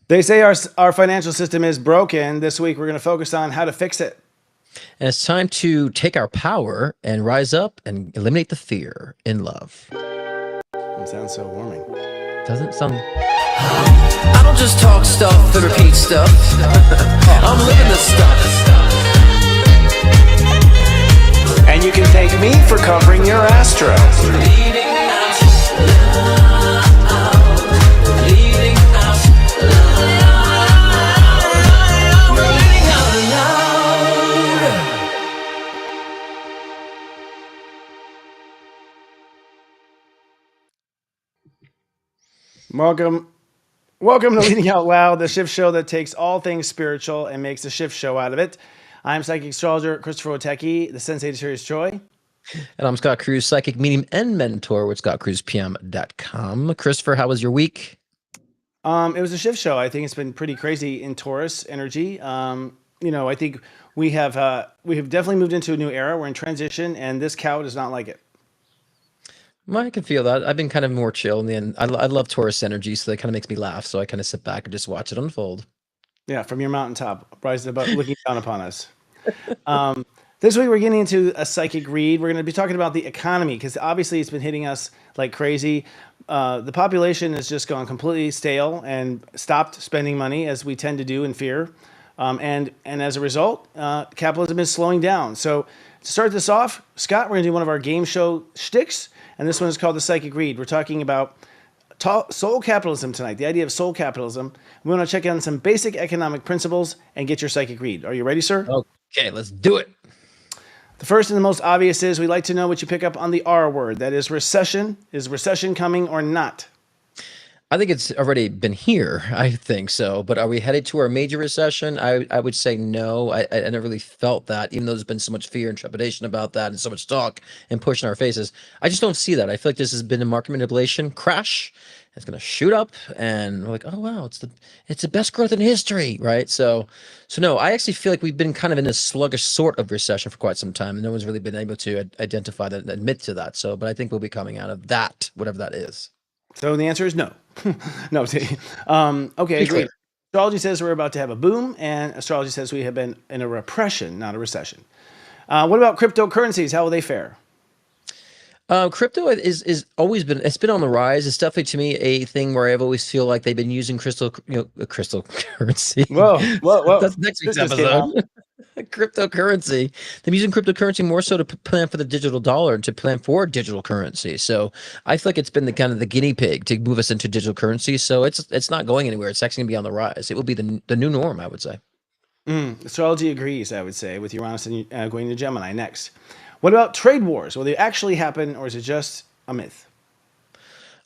They say our financial system is broken. This week, we're going to focus on how to fix it. And it's time to take our power and rise up and eliminate the fear in love. It sounds so warming. Doesn't sound. I don't just talk stuff and repeat stuff. I'm living this stuff. And you can thank me for covering your astro. Leading out loud. Leading out loud. Leading out Welcome to Leading Out Loud, the shift show that takes all things spiritual and makes a shift show out of it. I'm psychic astrologer Christopher Oteki, the sensei to Sirius Joy. And I'm Scott Cruz, psychic medium and mentor with scottcruzpm.com. Christopher, how was your week? It was a shift show. I think it's been pretty crazy in Taurus energy. I think we have definitely moved into a new era. We're in transition, and this cow does not like it. Well, I can feel that. I've been kind of more chill in the end. I love Taurus energy, so that kind of makes me laugh. So I kind of sit back and just watch it unfold. Yeah, from your mountaintop, rising above, looking down upon us. This week we're getting into a psychic read. We're going to be talking about the economy because obviously it's been hitting us like crazy. The population has just gone completely stale and stopped spending money as we tend to do in fear. And as a result, capitalism is slowing down. So to start this off, Scott, we're going to do one of our game show shticks. And this one is called the Psychic Read. We're talking about soul capitalism tonight, the idea of soul capitalism. We want to check on some basic economic principles and get your psychic read. Are you ready, sir? Okay, let's do it. The first and the most obvious is we'd like to know what you pick up on the R word. That is recession. Is recession coming or not? I think it's already been here. I think so. But are we headed to our major recession? I would say no. I never really felt that, even though there's been so much fear and trepidation about that and so much talk and push in our faces. I just don't see that. I feel like this has been a market manipulation crash. It's going to shoot up, and we're like, oh wow, it's the best growth in history, right? So no, I actually feel like we've been kind of in a sluggish sort of recession for quite some time, and no one's really been able to identify that and admit to that. So, but I think we'll be coming out of that, whatever that is. So the answer is no. No. Okay, great. Astrology says we're about to have a boom, and astrology says we have been in a repression, not a recession. What about cryptocurrencies? How will they fare? Crypto is always been, it's been on the rise. It's definitely to me a thing where I've always feel like they've been using crystal currency. Whoa. That's next week's episode. Cryptocurrency. They're using cryptocurrency more so to plan for the digital dollar and to plan for digital currency. So I feel like it's been the kind of the guinea pig to move us into digital currency. So it's not going anywhere. It's actually going to be on the rise. It will be the new norm, I would say. Astrology agrees, I would say, with Uranus and going to Gemini next. What about trade wars? Will they actually happen, or is it just a myth?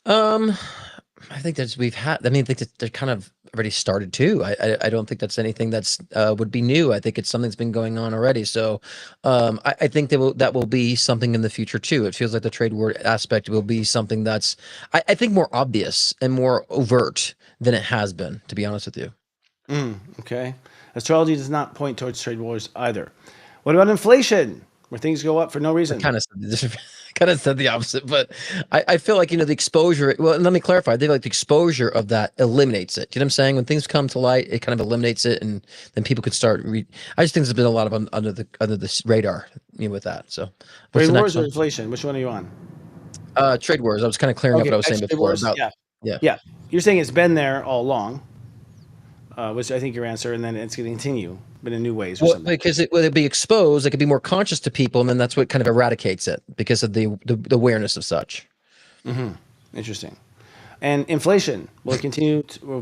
I think that's I think that they're kind of already started too. I don't think that's anything that's would be new. I think it's something that's been going on already. So I think that will be something in the future too. It feels like the trade war aspect will be something that's I think more obvious and more overt than it has been, to be honest with you. Okay. Astrology does not point towards trade wars either. What about inflation, where things go up for no reason? Kind of said the opposite, but I feel like, the exposure, well, let me clarify. I think like the exposure of that eliminates it. You know what I'm saying? When things come to light, it kind of eliminates it, and then people could start I just think there's been a lot of under the radar, with that. So Trade wars or inflation? Which one are you on? Trade wars. I was kind of clearing up what I was saying before about yeah. You're saying it's been there all along, which I think your answer, and then it's going to continue, but in new ways or something. Because it would be exposed, it could be more conscious to people, and then that's what kind of eradicates it because of the awareness of such. Interesting. And inflation, will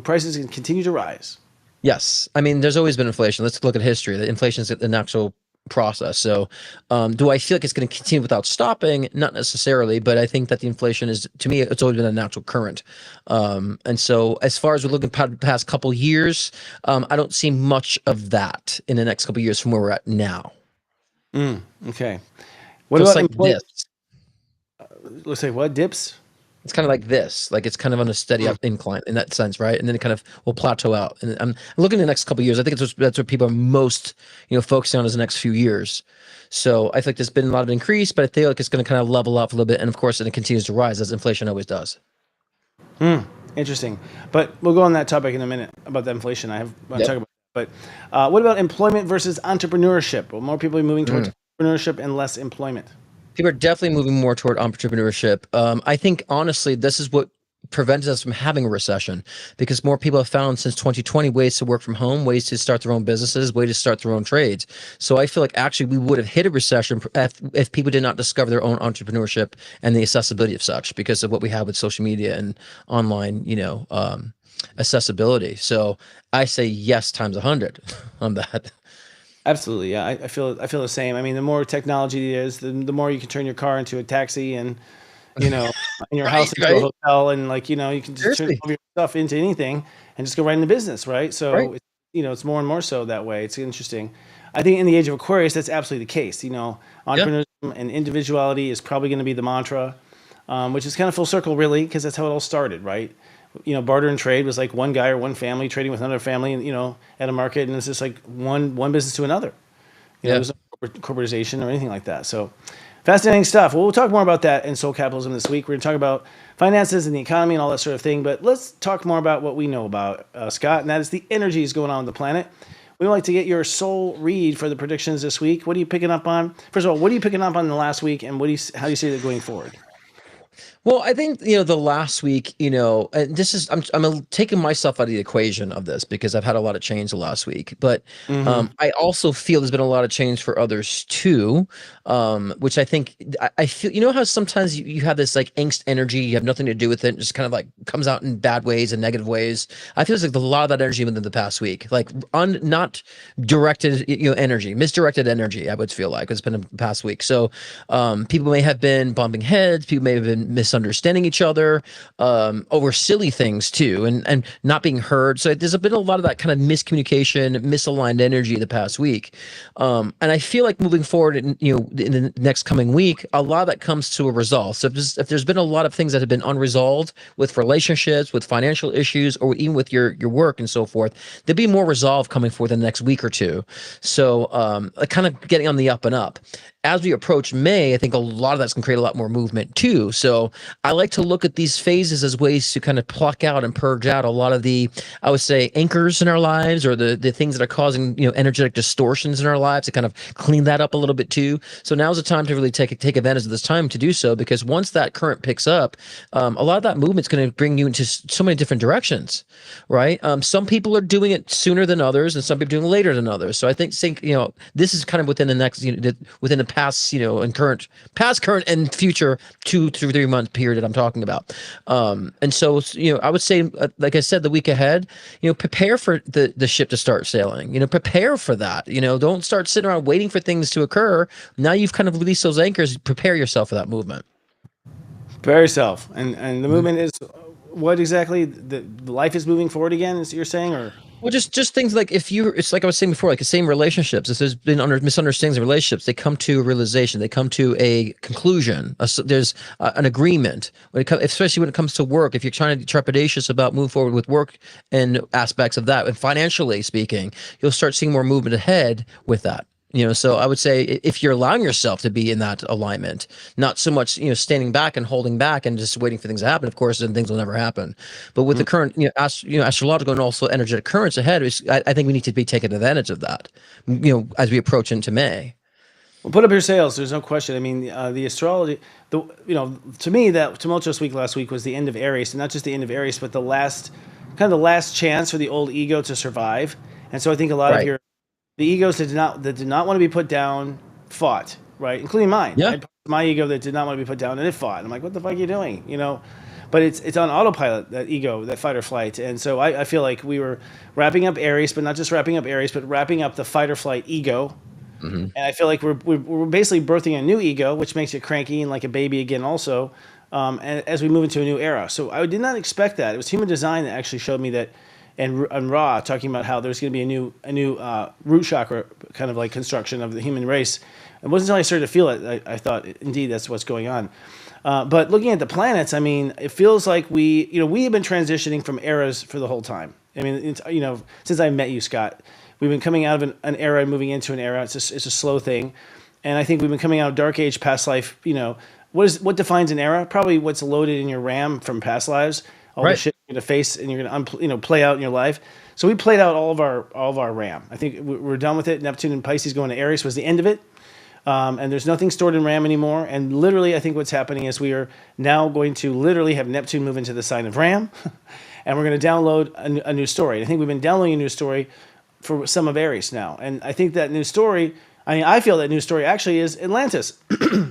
prices continue to rise? Yes. I mean, there's always been inflation. Let's look at history. The inflation is an actual process. So do I feel like it's going to continue without stopping? Not necessarily, but I think that the inflation is, to me, it's always been a natural current. And so as far as we're looking at the past couple of years, I don't see much of that in the next couple of years from where we're at now. Okay. What so about it's like this? Let's say what? Dips? It's kind of like this, like it's kind of on a steady up incline in that sense, right? And then it kind of will plateau out. And I'm looking at the next couple of years. I think that's what people are most, focusing on is the next few years. So I think there's been a lot of increase, but I feel like it's going to kind of level off a little bit. And of course, it continues to rise as inflation always does. Interesting. But we'll go on that topic in a minute about the inflation. I want to Yep. talk about it. But what about employment versus entrepreneurship? Will more people be moving towards entrepreneurship and less employment? People are definitely moving more toward entrepreneurship. I think honestly, this is what prevents us from having a recession because more people have found since 2020 ways to work from home, ways to start their own businesses, ways to start their own trades. So I feel like actually we would have hit a recession if people did not discover their own entrepreneurship and the accessibility of such because of what we have with social media and online, accessibility. So I say yes times 100 on that. Absolutely, yeah. I feel the same. I mean, the more technology there is, the more you can turn your car into a taxi, and you know, and your Right, house into a right. hotel, and like you can just turn Seriously. all your stuff into anything and just go right into business, right? Right. So it's more and more so that way. It's interesting. I think in the age of Aquarius, that's absolutely the case. Yeah. Entrepreneurship and individuality is probably going to be the mantra, which is kind of full circle, really, because that's how it all started, right? Barter and trade was like one guy or one family trading with another family, and at a market, and it's just like one business to another. Yeah. There's no corporatization or anything like that. So fascinating stuff. Well, we'll talk more about that in Soul Capitalism this week. We're going to talk about finances and the economy and all that sort of thing. But let's talk more about what we know about, Scott, and that is the energies going on the planet. We would like to get your soul read for the predictions this week. What are you picking up on? First of all, what are you picking up on the last week, and how do you see it going forward? Well, I think the last week, and this is I'm taking myself out of the equation of this because I've had a lot of change the last week, but Mm-hmm. I also feel there's been a lot of change for others too, which I think I feel how sometimes you have this like angst energy, you have nothing to do with it, and just kind of like comes out in bad ways and negative ways. I feel like a lot of that energy within the past week, like not directed, energy, misdirected energy. I would feel like it's been a past week. So people may have been bumping heads, people may have been misunderstanding each other over silly things too, and not being heard. So there's been a lot of that kind of miscommunication, misaligned energy the past week, and I feel like moving forward, in the next coming week, a lot of that comes to a resolve. So if there's been a lot of things that have been unresolved with relationships, with financial issues, or even with your work and so forth, there'll be more resolve coming forth in the next week or two. So kind of getting on the up and up. As we approach May, I think a lot of that's going to create a lot more movement too. So I like to look at these phases as ways to kind of pluck out and purge out a lot of the, I would say, anchors in our lives, or the things that are causing energetic distortions in our lives, to kind of clean that up a little bit too. So now's the time to really take advantage of this time to do so, because once that current picks up, a lot of that movement's going to bring you into so many different directions, right? Some people are doing it sooner than others, and some people are doing it later than others. So I think this is kind of within the next within the past, and current and future 2 to 3 month period that I'm talking about. And so, I would say, like I said, the week ahead, prepare for the ship to start sailing, prepare for that, don't start sitting around waiting for things to occur. Now you've kind of released those anchors, prepare yourself for that movement. Prepare yourself, and the movement is what exactly? The life is moving forward again, is what you're saying, or? Well, just things like it's like I was saying before, like the same relationships. If there's been misunderstandings in relationships, they come to a realization, they come to a conclusion. There's an agreement when it comes, especially when it comes to work. If you're trying to be trepidatious about move forward with work and aspects of that, and financially speaking, you'll start seeing more movement ahead with that. So I would say if you're allowing yourself to be in that alignment, not so much, standing back and holding back and just waiting for things to happen, of course, then things will never happen. But with the current, astrological and also energetic currents ahead, I think we need to be taking advantage of that, as we approach into May. Well, put up your sails. There's no question. I mean, the astrology, to me, that tumultuous week last week was the end of Aries, and not just the end of Aries, but kind of the last chance for the old ego to survive. And so I think a lot of Right. the egos that did not want to be put down fought, right, including mine. I Yeah. had my ego that did not want to be put down, and it fought. I'm like, what the fuck are you doing? But it's on autopilot, that ego, that fight or flight. And so I feel like we were wrapping up Aries, but not just wrapping up Aries, but wrapping up the fight or flight ego. Hmm. And I feel like we're basically birthing a new ego, which makes you cranky and like a baby again also, and as we move into a new era. So I did not expect that. It was human design that actually showed me that, and Ra talking about how there's going to be a new root chakra kind of like construction of the human race. It wasn't until I started to feel it I thought, indeed, that's what's going on. But looking at the planets, I mean, it feels like we have been transitioning from eras for the whole time. I mean, since I met you, Scott, we've been coming out of an era and moving into an era. It's a slow thing, and I think we've been coming out of dark age, past life. What defines an era? Probably what's loaded in your RAM from past lives. All the Right. shit going to face and you're going to play out in your life. So we played out all of our RAM. I think we're done with it. Neptune and Pisces going to Aries was the end of it. And there's nothing stored in RAM anymore. And literally, I think what's happening is we are now going to literally have Neptune move into the sign of RAM, and we're going to download a new story. I think we've been downloading a new story for some of Aries now, and I think that new story. I feel that new story actually is Atlantis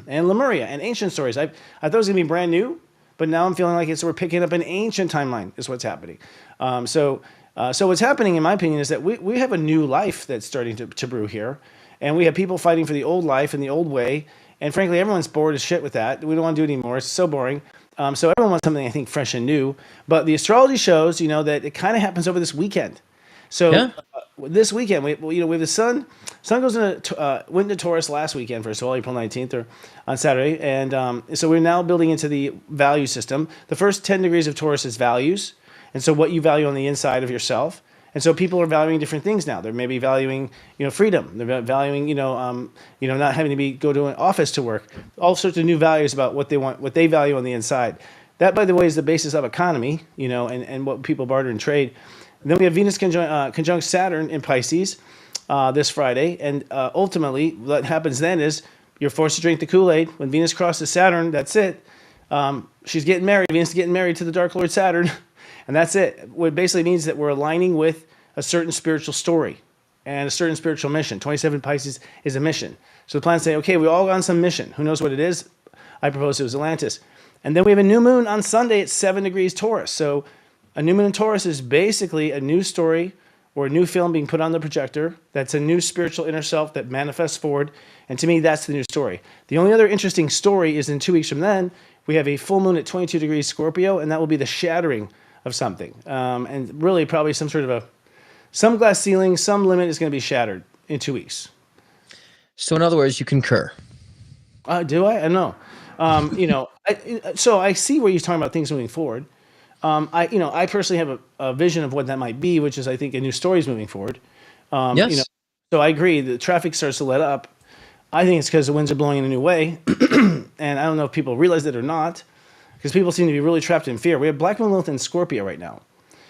and Lemuria and ancient stories. I thought it was going to be brand new, but now I'm feeling like we're picking up an ancient timeline. Is what's happening. So what's happening, in my opinion, is that we have a new life that's starting to brew here. And we have people fighting for the old life and the old way. And frankly, everyone's bored as shit with that. We don't want to do it anymore. It's so boring. So everyone wants something, I think, fresh and new. But the astrology shows, that it kind of happens over this weekend. So this weekend, we have the sun. Sun goes went into Taurus last weekend, first of all, April 19th or on Saturday. And so we're now building into the value system. The first 10 degrees of Taurus is values. And so what you value on the inside of yourself. And so people are valuing different things now. They're maybe valuing, freedom. They're valuing, not having to go to an office to work. All sorts of new values about what they want, what they value on the inside. That, by the way, is the basis of economy, and what people barter and trade. And then we have Venus conjunct Saturn in Pisces this Friday. And ultimately, what happens then is you're forced to drink the Kool-Aid. When Venus crosses Saturn, that's it. She's getting married. Venus is getting married to the Dark Lord Saturn. And that's it. What basically means that we're aligning with a certain spiritual story and a certain spiritual mission. 27 Pisces is a mission. So the planets say, okay, we all on some mission. Who knows what it is? I propose it was Atlantis. And then we have a new moon on Sunday at 7 degrees Taurus. So a new moon in Taurus is basically a new story or a new film being put on the projector. That's a new spiritual inner self that manifests forward. And to me, that's the new story. The only other interesting story is in 2 weeks from then, we have a full moon at 22 degrees Scorpio, and that will be the shattering of something. And really probably some sort of some glass ceiling, some limit is going to be shattered in 2 weeks. So in other words, you concur. Do I? I don't know. So I see where you're talking about things moving forward. I personally have a vision of what that might be, which is I think a new story is moving forward. Yes. So I agree. The traffic starts to let up. I think it's because the winds are blowing in a new way. And I don't know if people realize it or not, because people seem to be really trapped in fear. We have Black Moon Lilith in Scorpio right now.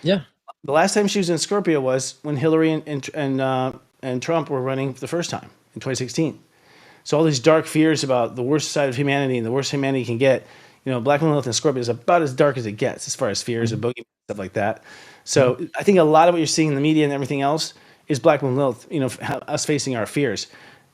Yeah. The last time she was in Scorpio was when Hillary and Trump were running for the first time in 2016. So all these dark fears about the worst side of humanity and the worst humanity can get, Black Moon Lilith in Scorpio is about as dark as it gets as far as fears and bogey stuff like that. So I think a lot of what you're seeing in the media and everything else is Black Moon Lilith, us facing our fears.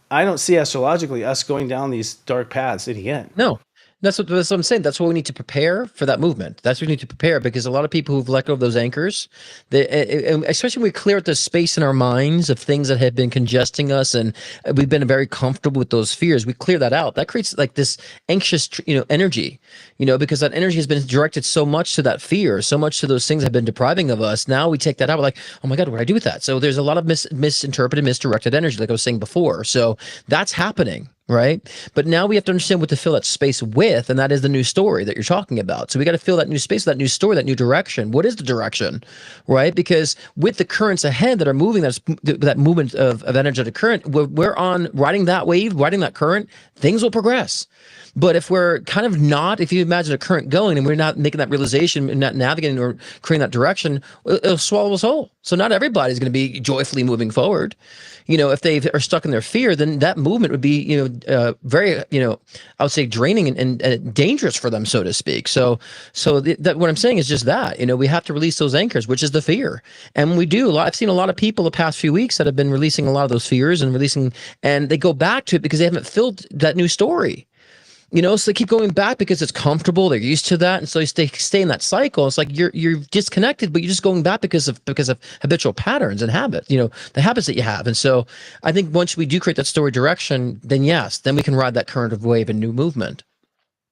I don't see astrologically us going down these dark paths again. No. That's what I'm saying. That's what we need to prepare for that movement. That's what we need to prepare, because a lot of people who've let go of those anchors, especially when we clear out the space in our minds of things that have been congesting us, and we've been very comfortable with those fears. We clear that out. That creates like this anxious, energy, because that energy has been directed so much to that fear, so much to those things that have been depriving of us. Now we take that out. We're like, oh my God, what do I do with that? So there's a lot of misinterpreted, misdirected energy, like I was saying before. So that's happening. Right. But now we have to understand what to fill that space with. And that is the new story that you're talking about. So we got to fill that new space, that new story, that new direction. What is the direction? Right. Because with the currents ahead that are moving, that movement of energetic current, we're on riding that wave, riding that current, things will progress. But if we're kind of not, if you imagine a current going and we're not making that realization and not navigating or creating that direction, it'll swallow us whole. So not everybody's going to be joyfully moving forward. If they are stuck in their fear, then that movement would be, very, I would say draining and dangerous for them, so to speak. So what I'm saying is just that, we have to release those anchors, which is the fear. And when we do, I've seen a lot of people the past few weeks that have been releasing a lot of those fears and they go back to it because they haven't filled that new story. So they keep going back because it's comfortable. They're used to that, and so they stay in that cycle. It's like you're disconnected, but you're just going back because of habitual patterns and habits. The habits that you have. And so I think once we do create that story direction, then yes, then we can ride that current of wave and new movement.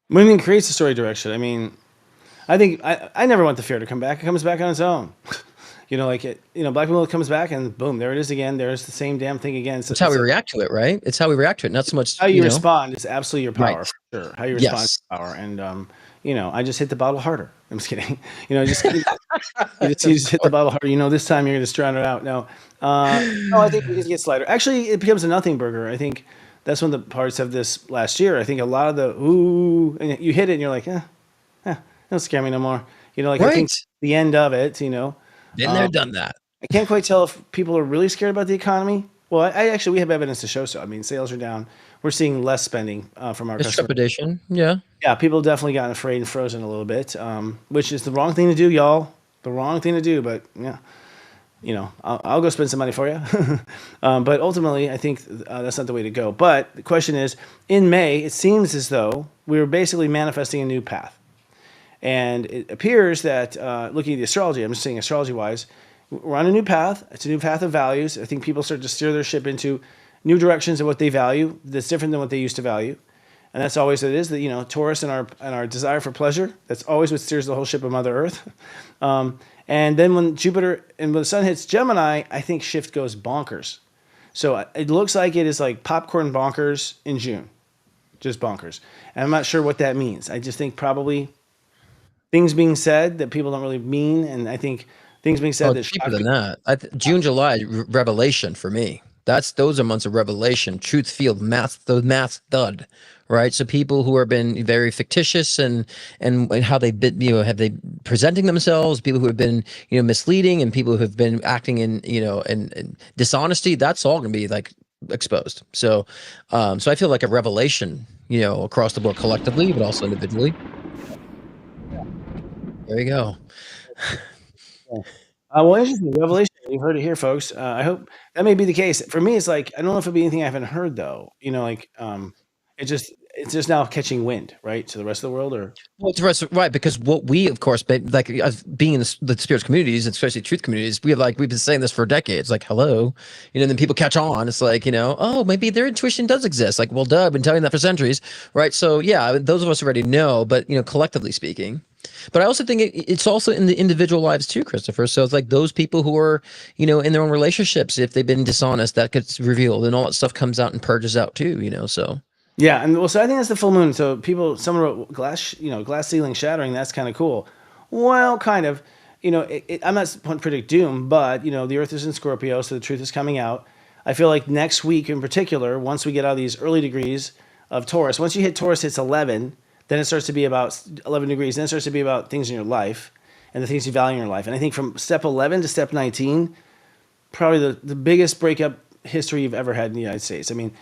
Moving creates the story direction. I mean, I think I never want the fear to come back. It comes back on its own. Black Moon comes back and boom, there it is again. There's the same damn thing again. So it's how we react to it, right? It's how we react to it, not so much how you respond. It's absolutely your power, right. For sure. How you respond is power. And I just hit the bottle harder. I'm just kidding. You just hit the bottle harder. This time you're going to drown it out. No, I think it gets lighter. Actually, it becomes a nothing burger. I think that's one of the parts of this last year. I think a lot of the and you hit it and you're like, don't scare me no more. Like I think Right. the end of it, Been there, done that. I can't quite tell if people are really scared about the economy. Well, I actually, we have evidence to show so. I mean, sales are down. We're seeing less spending from our It's customers. trepidation. Yeah. Yeah, people definitely gotten afraid and frozen a little bit, which is the wrong thing to do, y'all. The wrong thing to do, but yeah, I'll go spend some money for you. But ultimately, I think that's not the way to go. But the question is, in May, it seems as though we were basically manifesting a new path. And it appears that, looking at the astrology, I'm just saying astrology-wise, we're on a new path. It's a new path of values. I think people start to steer their ship into new directions of what they value that's different than what they used to value. And that's always what it is, that, Taurus and our desire for pleasure, that's always what steers the whole ship of Mother Earth. And then when Jupiter and when the sun hits Gemini, I think shift goes bonkers. So it looks like it is like popcorn bonkers in June, just bonkers. And I'm not sure what that means. I just think probably things being said that people don't really mean, and I think things being said Oh, that it's deeper shock. than that. June, July, revelation for me. Those are months of revelation, truth field, the math thud, right? So people who have been very fictitious and how they've been, have they presenting themselves, people who have been, misleading, and people who have been acting in dishonesty. That's all going to be like exposed. So, so I feel like a revelation, across the board collectively, but also individually. There you go. Well, interesting revelation. You've heard it here, folks. I hope that may be the case. For me, it's like I don't know if it'll be anything I haven't heard though. It's just now catching wind, right, to the rest of the world, or Well, it's right, because what we, of course, like as being in the spirits communities, and especially truth communities, we've been saying this for decades. Like, hello, and then people catch on. It's like, oh, maybe their intuition does exist. Like, well, duh, I've been telling you that for centuries, right? So yeah, those of us already know, but collectively speaking. But I also think it's also in the individual lives too, Christopher. So it's like those people who are, in their own relationships, if they've been dishonest, that gets revealed, and all that stuff comes out and purges out too. So. yeah. And well, so I think that's the full moon. So someone wrote glass ceiling shattering. That's kind of cool. Well, kind of. I'm not going to predict doom, but the Earth is in Scorpio, so the truth is coming out. I feel like next week in particular, once we get out of these early degrees of Taurus, once you hit Taurus, hits 11. Then it starts to be about 11 degrees. Then it starts to be about things in your life and the things you value in your life. And I think from step 11 to step 19, probably the biggest breakup history you've ever had in the United States. I mean,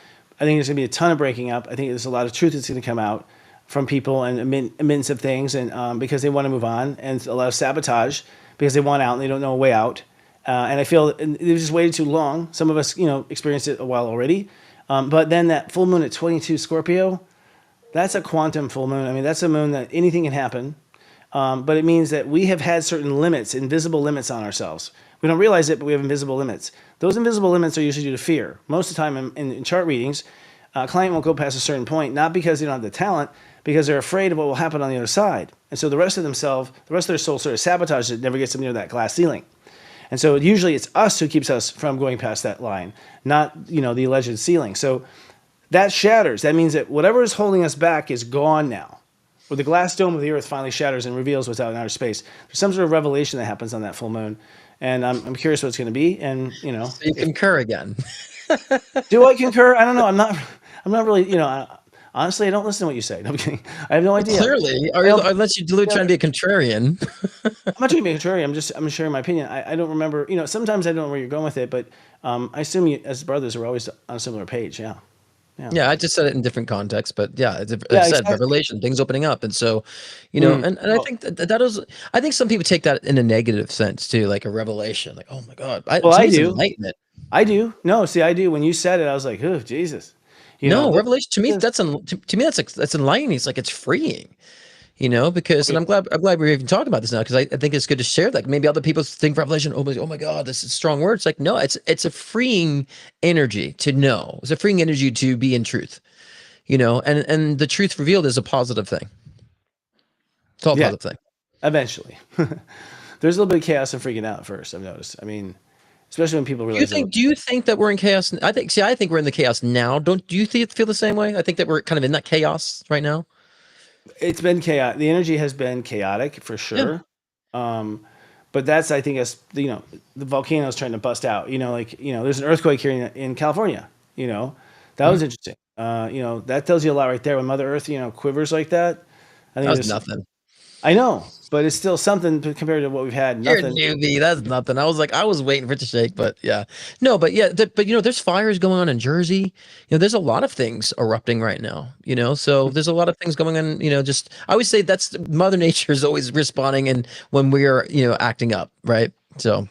I think there's going to be a ton of breaking up. I think there's a lot of truth that's going to come out from people and immense of things, and because they want to move on, and a lot of sabotage because they want out and they don't know a way out. And I feel they've just waited too long. Some of us, experienced it a while already. But then that full moon at 22 Scorpio, that's a quantum full moon. I mean, that's a moon that anything can happen. But it means that we have had certain limits, invisible limits on ourselves. We don't realize it, but we have invisible limits. Those invisible limits are usually due to fear. Most of the time in chart readings, a client won't go past a certain point, not because they don't have the talent, because they're afraid of what will happen on the other side. And so the rest of their soul sort of sabotages it, never gets them near that glass ceiling. And so usually it's us who keeps us from going past that line, not, the alleged ceiling. So that shatters. That means that whatever is holding us back is gone now. Where the glass dome of the Earth finally shatters and reveals what's out in outer space. There's some sort of revelation that happens on that full moon. And I'm curious what it's going to be. And, So you concur again. do I concur? I don't know. I'm not really, honestly, I don't listen to what you say. No, I'm kidding. I have no idea. Clearly, unless you're trying to be a contrarian. I'm not trying to be contrarian. I'm sharing my opinion. I don't remember, sometimes I don't know where you're going with it, but I assume you, as brothers, are always on a similar page. Yeah. Yeah, I just said it in different contexts, but yeah, I said exactly. revelation, things opening up, and so, and I think that is. I think some people take that in a negative sense too, like a revelation, like, oh my God. Well, I it's do. enlightenment. I do. No, see, I do. When you said it, I was like, oh, Jesus. Revelation to me, to me that's enlightening. It's like it's freeing. Because, and I'm glad we're even talking about this now, because I think it's good to share that. Maybe other people think revelation, oh my God, this is a strong word. It's like, no, it's a freeing energy to know. It's a freeing energy to be in truth, and the truth revealed is a positive thing. It's all a positive thing. Eventually. There's a little bit of chaos and freaking out at first, I've noticed. I mean, especially when people realize. Do you think that we're in chaos? I think we're in the chaos now. Do you feel the same way? I think that we're kind of in that chaos right now. It's been chaotic. The energy has been chaotic for sure. Yeah. But that's, I think, as the volcano is trying to bust out. There's an earthquake here in California. That was interesting. That tells you a lot right there. When Mother Earth, quivers like that, I think that was nothing. I know, but it's still something compared to what we've had. You're a Nothing. newbie. That's nothing. I was waiting for it to shake, but yeah. No, but yeah, but there's fires going on in Jersey. There's a lot of things erupting right now, so there's a lot of things going on, just I always say that's Mother Nature is always responding and when we are, acting up, right? So,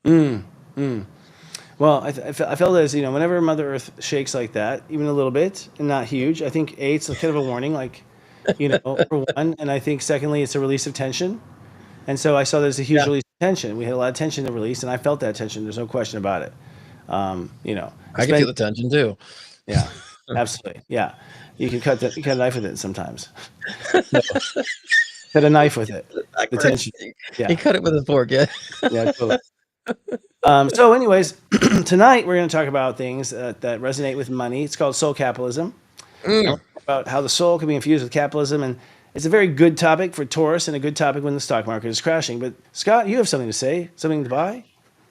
Well, I felt as whenever Mother Earth shakes like that, even a little bit, and not huge, I think it's kind of a warning, like for one, and I think secondly, it's a release of tension. And so I saw there's a huge yeah, release of tension. We had a lot of tension to release, and I felt that tension. There's no question about it. I can feel Spend the tension too. yeah, absolutely, yeah. You cut a knife with it sometimes. No, cut a knife with it. The Backwards. tension. He Yeah, cut it with a fork, yeah. yeah, totally. So, anyways, tonight we're going to talk about things that resonate with money. It's called soul capitalism, and we're Mm. talk about how the soul can be infused with capitalism. And it's a very good topic for Taurus and a good topic when the stock market is crashing. But Scott, you have something to say, something to buy?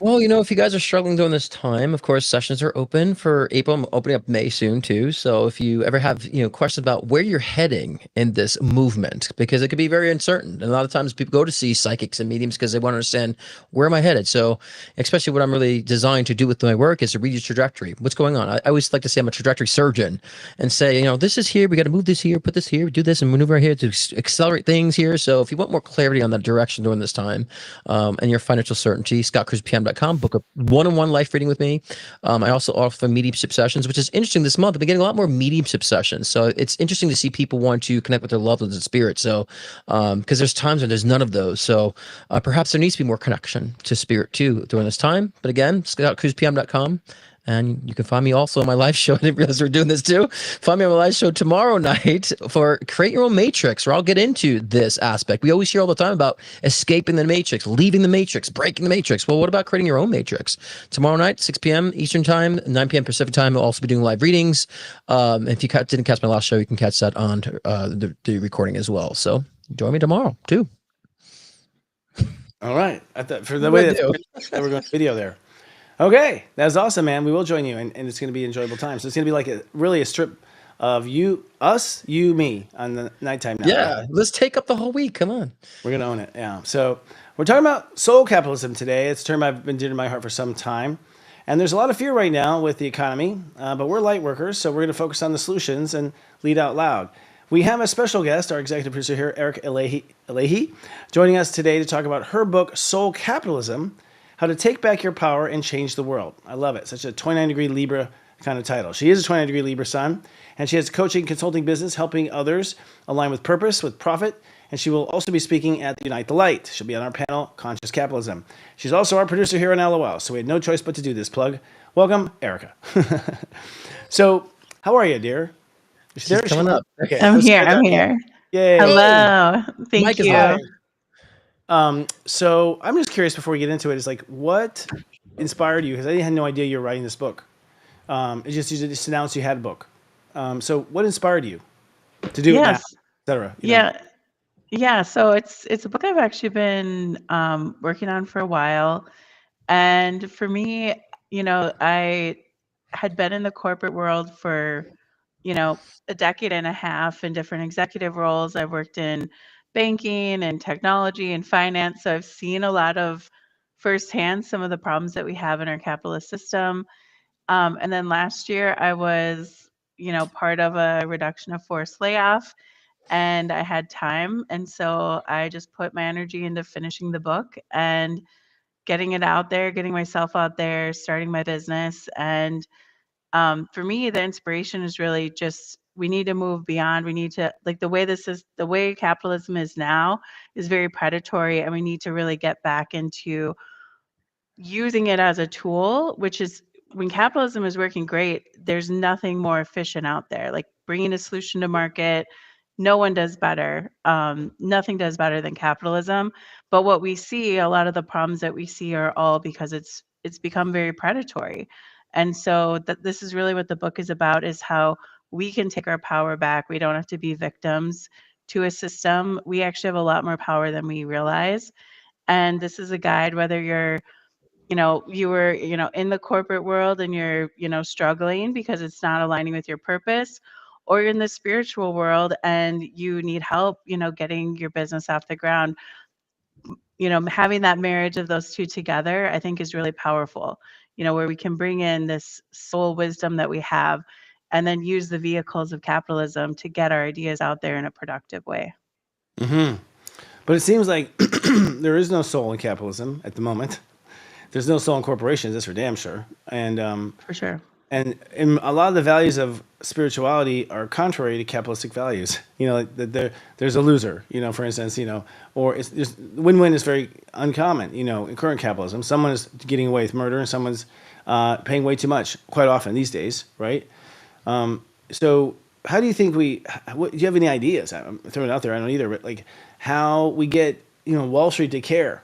Well, if you guys are struggling during this time, of course, sessions are open for April. I'm opening up May soon too. So if you ever have, questions about where you're heading in this movement, because it could be very uncertain. And a lot of times people go to see psychics and mediums because they want to understand where am I headed. So especially what I'm really designed to do with my work is to read your trajectory. What's going on? I always like to say I'm a trajectory surgeon and say, this is here. We got to move this here, put this here, do this and maneuver here to accelerate things here. So if you want more clarity on that direction during this time, and your financial certainty, scottcruzpm.com, book a one-on-one life reading with me. I also offer mediumship sessions, which is interesting this month. I've been getting a lot more mediumship sessions. So it's interesting to see people want to connect with their loved ones and spirit. So, because there's times when there's none of those. So perhaps there needs to be more connection to spirit too during this time. But again, scottcruzpm.com. And you can find me also on my live show. I didn't realize we're doing this too. Find me on my live show tomorrow night for Create Your Own Matrix, where I'll get into this aspect. We always hear all the time about escaping the matrix, leaving the matrix, breaking the matrix. Well, what about creating your own matrix? Tomorrow night, 6 p.m. Eastern Time, 9 p.m. Pacific Time, I'll also be doing live readings. If you didn't catch my last show, you can catch that on the recording as well. So join me tomorrow too. All right. I thought for the What way do I do? that we're going to video there. Okay, that's awesome, man. We will join you, and it's going to be an enjoyable time. So it's going to be like really a strip of us, you, me on the nighttime now. Right? Yeah, let's take up the whole week. Come on. We're going to own it. Yeah. So we're talking about soul capitalism today. It's a term I've been dear to my heart for some time. And there's a lot of fear right now with the economy, but we're light workers, so we're going to focus on the solutions and lead out loud. We have a special guest, our executive producer here, Eric Elahi, joining us today to talk about her book, Soul Capitalism, How to Take Back Your Power and Change the World. I love it. Such a 29-degree Libra kind of title. She is a 29-degree Libra sun, and she has a coaching consulting business helping others align with purpose, with profit, and she will also be speaking at the Unite the Light. She'll be on our panel, Conscious Capitalism. She's also our producer here on LOL, so we had no choice but to do this plug. Welcome, Erica. So, how are you, dear? Is she there? She's coming up. Okay, I'm let's here. get I'm that. here. Yay. Hello. Thank Mike is you. live. So I'm just curious before we get into it, is like what inspired you? Because I had no idea you were writing this book. You just announced you had a book. So what inspired you to do it now, Yes. etc.? Yeah. Yeah. So it's a book I've actually been working on for a while. And for me, I had been in the corporate world for, a decade and a half in different executive roles. I've worked in banking and technology and finance. So I've seen a lot of firsthand some of the problems that we have in our capitalist system. And then last year I was, part of a reduction of force layoff and I had time. And so I just put my energy into finishing the book and getting it out there, getting myself out there, starting my business. And for me, the inspiration is really just we need to move beyond. We need to like the way capitalism is now is very predatory, and we need to really get back into using it as a tool, which is when capitalism is working great, there's nothing more efficient out there. Like bringing a solution to market, no one does better. Nothing does better than capitalism. But what we see, a lot of the problems that we see are all because it's become very predatory. And so this is really what the book is about: is how we can take our power back. We don't have to be victims to a system. We actually have a lot more power than we realize. And this is a guide, whether you were, in the corporate world and you're, struggling because it's not aligning with your purpose, or you're in the spiritual world and you need help, getting your business off the ground. Having that marriage of those two together, I think is really powerful, where we can bring in this soul wisdom that we have and then use the vehicles of capitalism to get our ideas out there in a productive way. But it seems like there is no soul in capitalism at the moment. There's no soul in corporations, that's for damn sure. For sure. And a lot of the values of spirituality are contrary to capitalistic values. Like there's a loser. For instance, or win-win is very uncommon. In current capitalism, someone is getting away with murder and someone's paying way too much quite often these days, right? So how do you think do you have any ideas? I'm throwing it out there. I don't either. But like how we get Wall Street to care.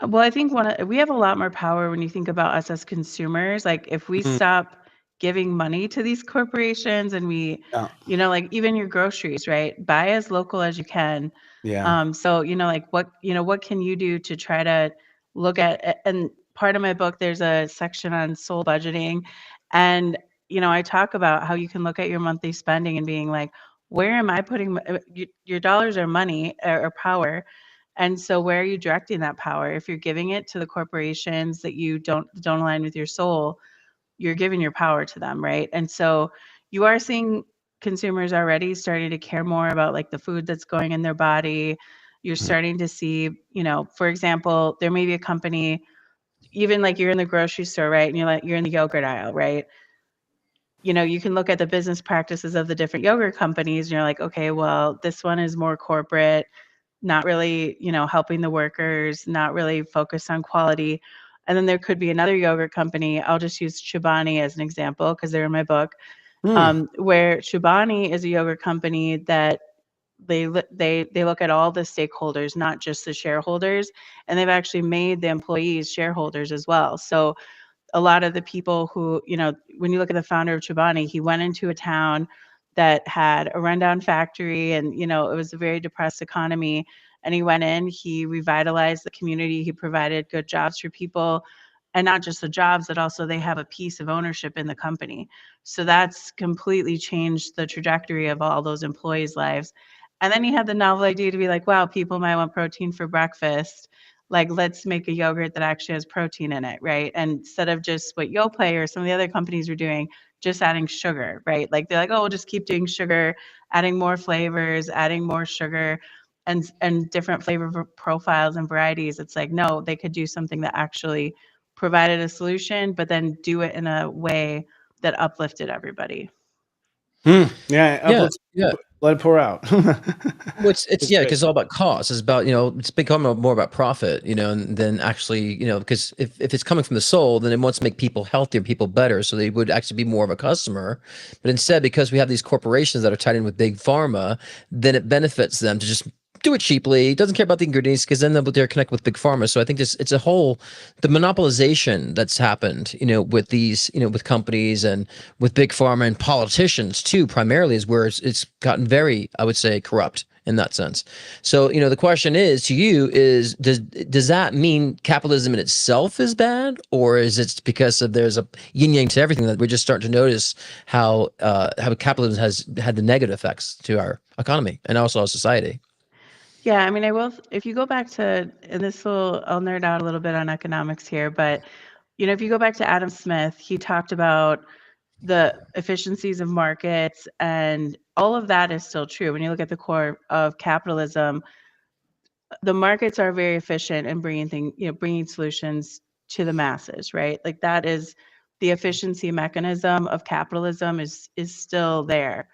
Well, I think we have a lot more power when you think about us as consumers. Like if we stop giving money to these corporations and we, Yeah. like even your groceries, right? Buy as local as you can. Yeah. So, like what can you do to try to look at, and part of my book, there's a section on soul budgeting. And, I talk about how you can look at your monthly spending and being like, where am I putting your dollars are money or power? And so where are you directing that power? If you're giving it to the corporations that you don't align with your soul, you're giving your power to them, right? And so you are seeing consumers already starting to care more about like the food that's going in their body. You're starting to see, for example, there may be a company, even like you're in the grocery store, right? And you're in the yogurt aisle, right? You can look at the business practices of the different yogurt companies and you're like, okay, well, this one is more corporate, not really, helping the workers, not really focused on quality. And then there could be another yogurt company. I'll just use Chobani as an example because they're in my book, where Chobani is a yogurt company that they look at all the stakeholders, not just the shareholders, and they've actually made the employees shareholders as well. So a lot of the people who, when you look at the founder of Chobani, he went into a town that had a rundown factory and, it was a very depressed economy. And he went in, he revitalized the community, he provided good jobs for people. And not just the jobs, but also they have a piece of ownership in the company. So that's completely changed the trajectory of all those employees' lives. And then he had the novel idea to be like, wow, people might want protein for breakfast. Like, let's make a yogurt that actually has protein in it, right? And instead of just what Yoplait or some of the other companies are doing, just adding sugar, right? Like they're like, oh, we'll just keep doing sugar, adding more flavors, adding more sugar and different flavor profiles and varieties. It's like, no, they could do something that actually provided a solution, but then do it in a way that uplifted everybody. Yeah. Yeah, yeah. Let it pour out. Well, it's It's yeah, great. because it's all about cost. It's about, it's become more about profit, and than actually, because if it's coming from the soul, then it wants to make people healthier, people better, so they would actually be more of a customer. But instead, because we have these corporations that are tied in with big pharma, then it benefits them to just do it cheaply. Doesn't care about the ingredients because then they're connect with big pharma. So I think it's a whole the monopolization that's happened, with these, with companies and with big pharma and politicians too. Primarily is where it's gotten very, I would say, corrupt in that sense. So the question is to you is does that mean capitalism in itself is bad, or is it because there's a yin yang to everything that we're just starting to notice how capitalism has had the negative effects to our economy and also our society? Yeah, I mean, I will. If you go back to, and I'll nerd out a little bit on economics here, but if you go back to Adam Smith, he talked about the efficiencies of markets, and all of that is still true. When you look at the core of capitalism, the markets are very efficient in bringing solutions to the masses, right? Like that is the efficiency mechanism of capitalism is still there.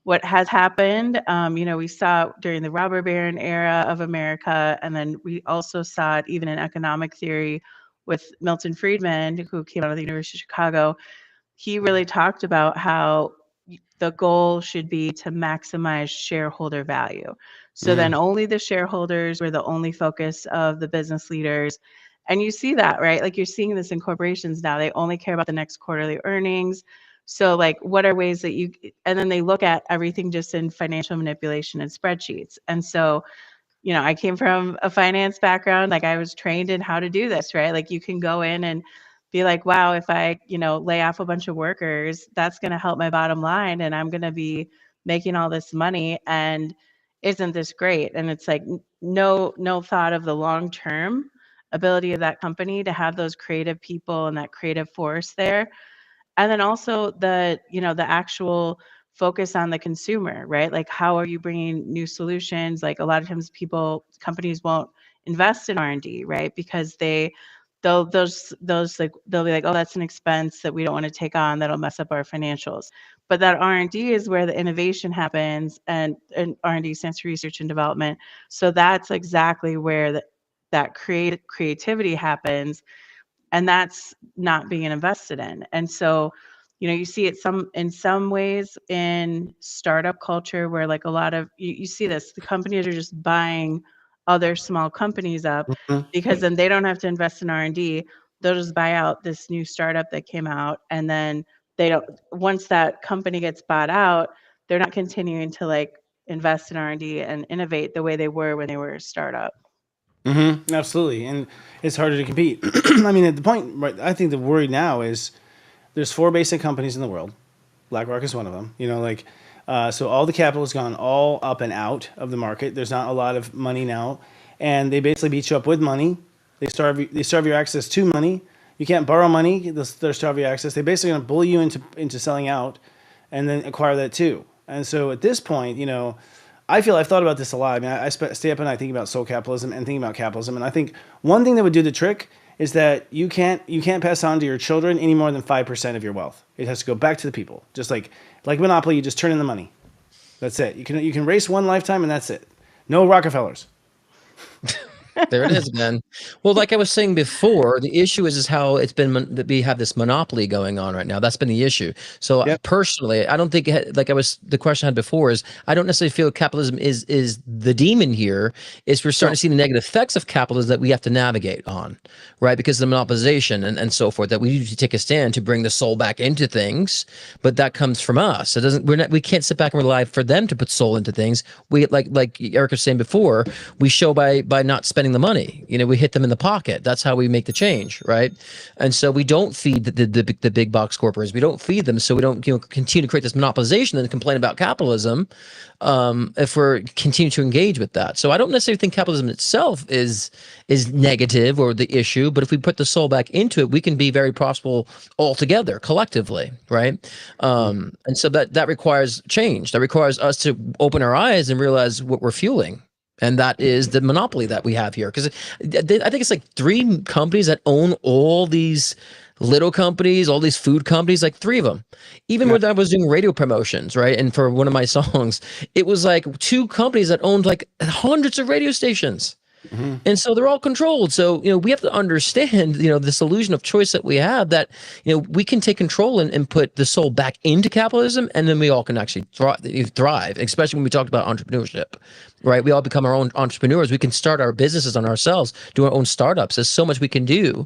What has happened, we saw it during the robber baron era of America, and then we also saw it even in economic theory with Milton Friedman, who came out of the University of Chicago. He really talked about how the goal should be to maximize shareholder value. So then only the shareholders were the only focus of the business leaders. And you see that, right? Like you're seeing this in corporations now. They only care about the next quarterly earnings. So like what are ways that and then they look at everything just in financial manipulation and spreadsheets. And so, I came from a finance background. Like I was trained in how to do this, right? Like you can go in and be like, wow, if I, lay off a bunch of workers, that's going to help my bottom line and I'm going to be making all this money. And isn't this great? And it's like no thought of the long-term ability of that company to have those creative people and that creative force there. And then also the actual focus on the consumer, right? Like, how are you bringing new solutions? Like, a lot of times companies won't invest in R&D, right? Because those like, they'll be like, oh, that's an expense that we don't want to take on, that'll mess up our financials. But that R&D is where the innovation happens, and R&D stands for research and development. So that's exactly where that creativity happens, and that's not being invested in. And so, you see it in some ways in startup culture, where like a lot of you see this, the companies are just buying other small companies up, Mhm. because then they don't have to invest in R&D. They'll just buy out this new startup that came out, and then they don't, once that company gets bought out, they're not continuing to like invest in R&D and innovate the way they were when they were a startup. Absolutely, and it's harder to compete. I mean, at the point, right, I think the worry now is there's four basic companies in the world. BlackRock is one of them. So all the capital has gone all up and out of the market. There's not a lot of money now, and they basically beat you up with money. They starve your access to money. You can't borrow money. They're starve your access. They're basically going to bully you into selling out, and then acquire that too. And so at this point, I feel I've thought about this a lot. I mean, I stay up and I think about soul capitalism and thinking about capitalism. And I think one thing that would do the trick is that you can't pass on to your children any more than 5% of your wealth. It has to go back to the people. Just like Monopoly, you just turn in the money. That's it. You can race one lifetime and that's it. No Rockefellers. There it is again. Well, like I was saying before, the issue is how it's been that we have this monopoly going on right now. That's been the issue. So Yep. personally, I don't think the question I had before is I don't necessarily feel capitalism is the demon here. Is we're starting to see the negative effects of capitalism that we have to navigate on, right? Because of the monopolization and so forth, that we need to take a stand to bring the soul back into things, but that comes from us. It doesn't. We can't sit back and rely for them to put soul into things. We like Eric was saying before, we show by not spending the money. We hit them in the pocket. That's how we make the change, right? And so we don't feed the big box corporations. We don't feed them, so we don't continue to create this monopolization and complain about capitalism if we're continue to engage with that. So I don't necessarily think capitalism itself is negative or the issue, but if we put the soul back into it, we can be very profitable altogether, collectively, right? And so that requires change. That requires us to open our eyes and realize what we're fueling. And that is the monopoly that we have here. Because I think it's like 3 companies that own all these little companies, all these food companies, like 3 of them. Even when I was doing radio promotions, right? And for one of my songs, it was like 2 companies that owned like hundreds of radio stations. And so they're all controlled. So, we have to understand, this illusion of choice that we have, that, we can take control and put the soul back into capitalism, and then we all can actually thrive, especially when we talked about entrepreneurship, right? We all become our own entrepreneurs. We can start our businesses on ourselves, do our own startups. There's so much we can do,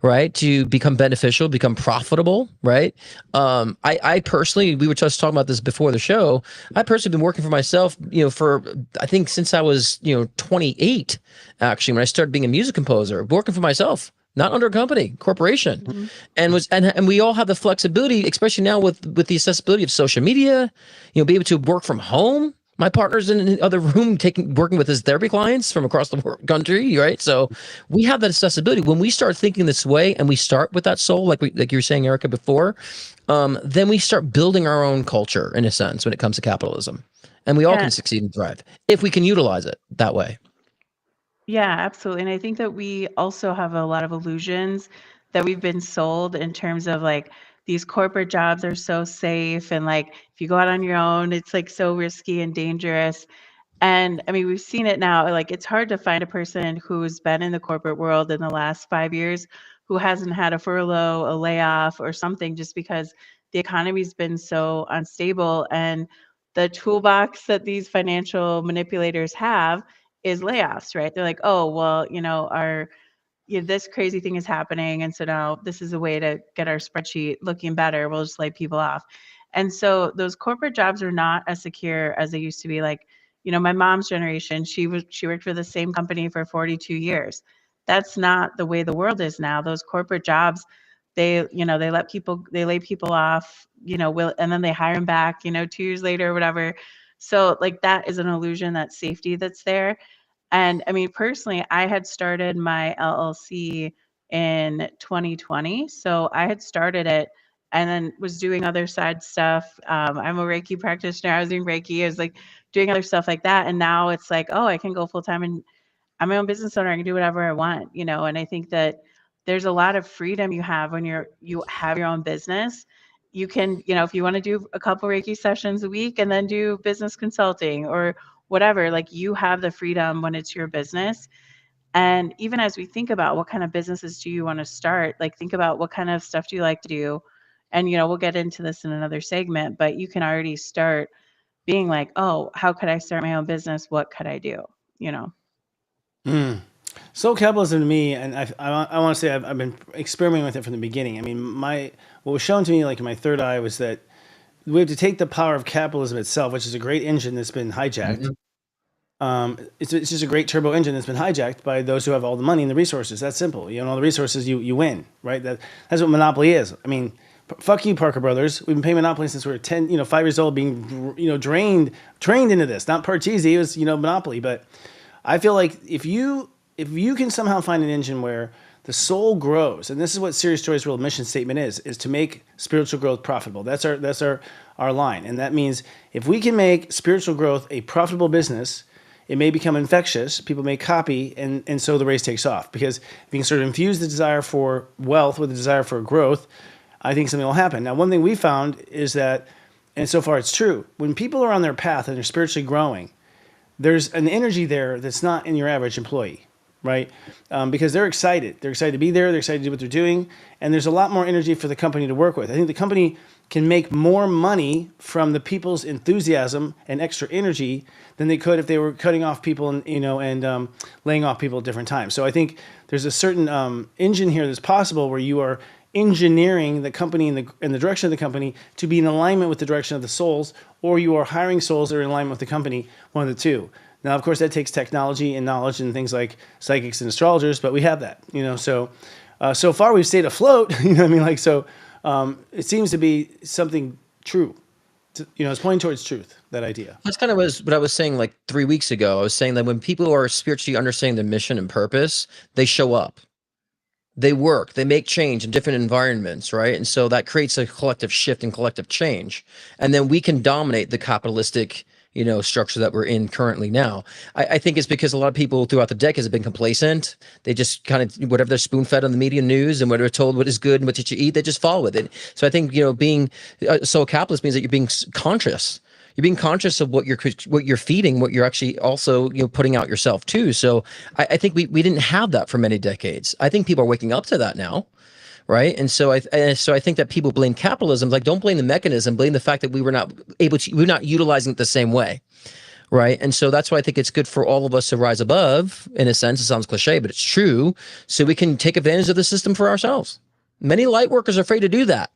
right, to become beneficial, become profitable, right? I personally, we were just talking about this before the show. I personally been working for myself, for I think since I was, 28, actually, when I started being a music composer, working for myself, not under a company, corporation, and we all have the flexibility, especially now with the accessibility of social media, be able to work from home. My partner's in the other room working with his therapy clients from across the country, right? So we have that accessibility. When we start thinking this way and we start with that soul, like you were saying, Erica, before, then we start building our own culture, in a sense, when it comes to capitalism. And we all can succeed and thrive if we can utilize it that way. Yeah, absolutely. And I think that we also have a lot of illusions that we've been sold, in terms of like, these corporate jobs are so safe, and like if you go out on your own, it's like so risky and dangerous. And I mean, we've seen it now. Like, it's hard to find a person who's been in the corporate world in the last 5 years who hasn't had a furlough, a layoff, or something, just because the economy's been so unstable. And the toolbox that these financial manipulators have is layoffs, right? They're like, oh, well, this crazy thing is happening, and so now this is a way to get our spreadsheet looking better. We'll just lay people off. And so those corporate jobs are not as secure as they used to be. Like, my mom's generation, she worked for the same company for 42 years. That's not the way the world is now. Those corporate jobs, they, they lay people off, and then they hire them back, 2 years later or whatever. So like that is an illusion, that safety that's there. And I mean, personally, I had started my LLC in 2020. So I had started it and then was doing other side stuff. I'm a Reiki practitioner. I was doing Reiki. I was like doing other stuff like that. And now it's like, oh, I can go full time and I'm my own business owner. I can do whatever I want, and I think that there's a lot of freedom you have when you have your own business. You can, if you want to do a couple Reiki sessions a week and then do business consulting or whatever, like you have the freedom when it's your business. And even as we think about what kind of businesses do you want to start, like think about what kind of stuff do you like to do. And, we'll get into this in another segment, but you can already start being like, oh, how could I start my own business? What could I do? You know? Soul capitalism to me, and I want to say I've been experimenting with it from the beginning. I mean, what was shown to me like in my third eye was that we have to take the power of capitalism itself, which is a great engine that's been hijacked. It's just a great turbo engine that's been hijacked by those who have all the money and the resources. That's simple. You know, all the resources, you win, right? That's what monopoly is. I mean, fuck you, Parker Brothers. We've been paying monopoly since we were 5 years old, being trained into this. Not Parcheesi, it was monopoly. But I feel like if you can somehow find an engine where the soul grows, and this is what Serious Joy's real mission statement is to make spiritual growth profitable. That's our line, and that means if we can make spiritual growth a profitable business, it may become infectious. People may copy, and so the race takes off. Because if you can sort of infuse the desire for wealth with the desire for growth, I think something will happen. Now, one thing we found is that, and so far it's true, when people are on their path and they're spiritually growing, there's an energy there that's not in your average employee, right? Because they're excited. They're excited to be there. They're excited to do what they're doing. And there's a lot more energy for the company to work with. I think the company can make more money from the people's enthusiasm and extra energy than they could if they were cutting off people and laying off people at different times. So I think there's a certain engine here that's possible where you are engineering the company and the direction of the company to be in alignment with the direction of the souls, or you are hiring souls that are in alignment with the company, one of the two. Now, of course, that takes technology and knowledge and things like psychics and astrologers, but we have that, so far we've stayed afloat, it seems to be something true. It's pointing towards truth, that idea. That's kind of what I was saying like 3 weeks ago. I was saying that when people are spiritually understanding their mission and purpose, they show up. They work, they make change in different environments, right? And so that creates a collective shift and collective change. And then we can dominate the capitalistic, structure that we're in currently now. I think it's because a lot of people throughout the decades have been complacent. They just kind of, whatever they're spoon fed on the media news and what they're told what is good and what you should eat, they just follow with it. So I think, being soul capitalist means that you're being conscious. You're being conscious of what you're feeding, what you're actually also putting out yourself too. So I think we didn't have that for many decades. I think people are waking up to that now, right? And so I think that people blame capitalism. Like, don't blame the mechanism, blame the fact that we're not utilizing it the same way, right? And so that's why I think it's good for all of us to rise above. In a sense, it sounds cliche, but it's true. So we can take advantage of the system for ourselves. Many light workers are afraid to do that.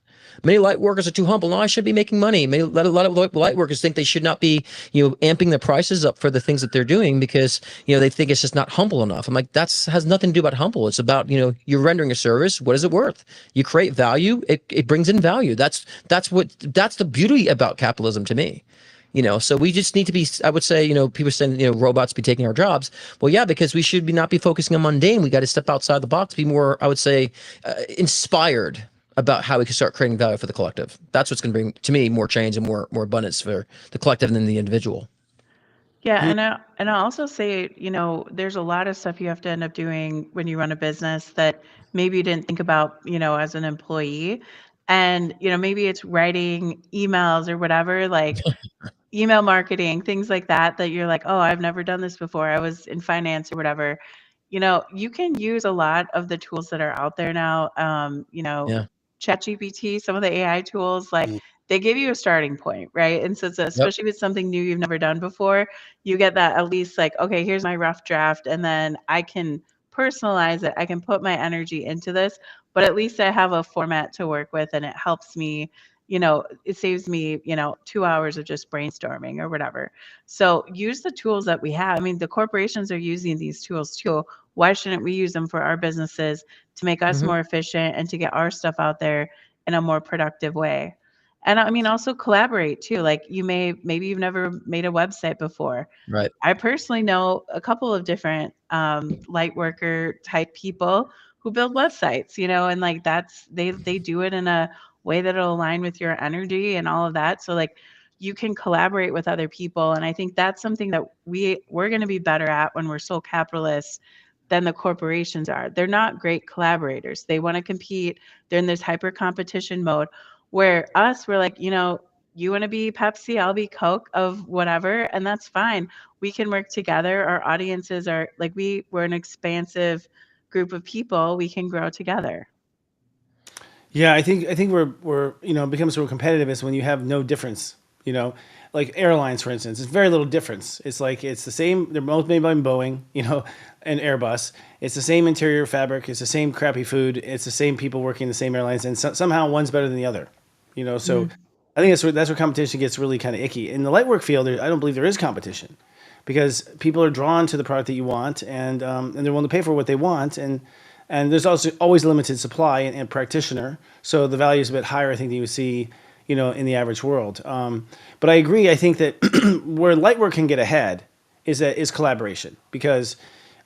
Many light workers are too humble. No, I should be making money. A lot of light workers think they should not be, amping the prices up for the things that they're doing because, they think it's just not humble enough. I'm like, has nothing to do about humble. It's about, you're rendering a service. What is it worth? You create value. It brings in value. That's the beauty about capitalism to me. So we just need to be, I would say, people saying, robots be taking our jobs. Well, yeah, because we should not be focusing on mundane. We got to step outside the box, be more, I would say, inspired about how we can start creating value for the collective. That's what's going to bring, to me, more change and more abundance for the collective than the individual. Yeah, and I'll also say, there's a lot of stuff you have to end up doing when you run a business that maybe you didn't think about, as an employee. And, maybe it's writing emails or whatever, like email marketing, things like that you're like, oh, I've never done this before. I was in finance or whatever. You can use a lot of the tools that are out there now. Yeah. ChatGPT, some of the AI tools, like they give you a starting point, right? And so especially with something new you've never done before, you get that at least like, okay, here's my rough draft, and then I can personalize it. I can put my energy into this, but at least I have a format to work with, and it helps me, it saves me, 2 hours of just brainstorming or whatever. So use the tools that we have. I mean, the corporations are using these tools too. Why shouldn't we use them for our businesses to make us Hmm. more efficient and to get our stuff out there in a more productive way? And I mean, also collaborate too. Like maybe you've never made a website before. Right. I personally know a couple of different light worker type people who build websites, and like they do it in a way that'll align with your energy and all of that. So like you can collaborate with other people, and I think that's something that we're going to be better at when we're soul capitalists than the corporations are. They're not great collaborators. They want to compete. They're in this hyper competition mode. Where we're like, you want to be Pepsi, I'll be Coke of whatever, and that's fine. We can work together. Our audiences are like we're an expansive group of people. We can grow together. Yeah, I think we're it becomes real competitive is when you have no difference. You know, like airlines, for instance, it's very little difference. It's like it's the same. They're both made by Boeing, and Airbus. It's the same interior fabric. It's the same crappy food. It's the same people working the same airlines, and somehow one's better than the other. So Mm. I think that's where competition gets really kind of icky. In the lightwork field, I don't believe there is competition because people are drawn to the product that you want, and they're willing to pay for what they want, and there's also always limited supply and practitioner, so the value is a bit higher, I think, than you would see, in the average world. But I agree. I think that where lightwork can get ahead is collaboration because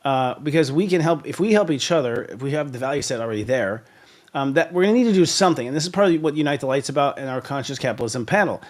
we can help if we help each other, if we have the value set already there. That we're going to need to do something, and this is probably what Unite the Light's about in our conscious capitalism panel.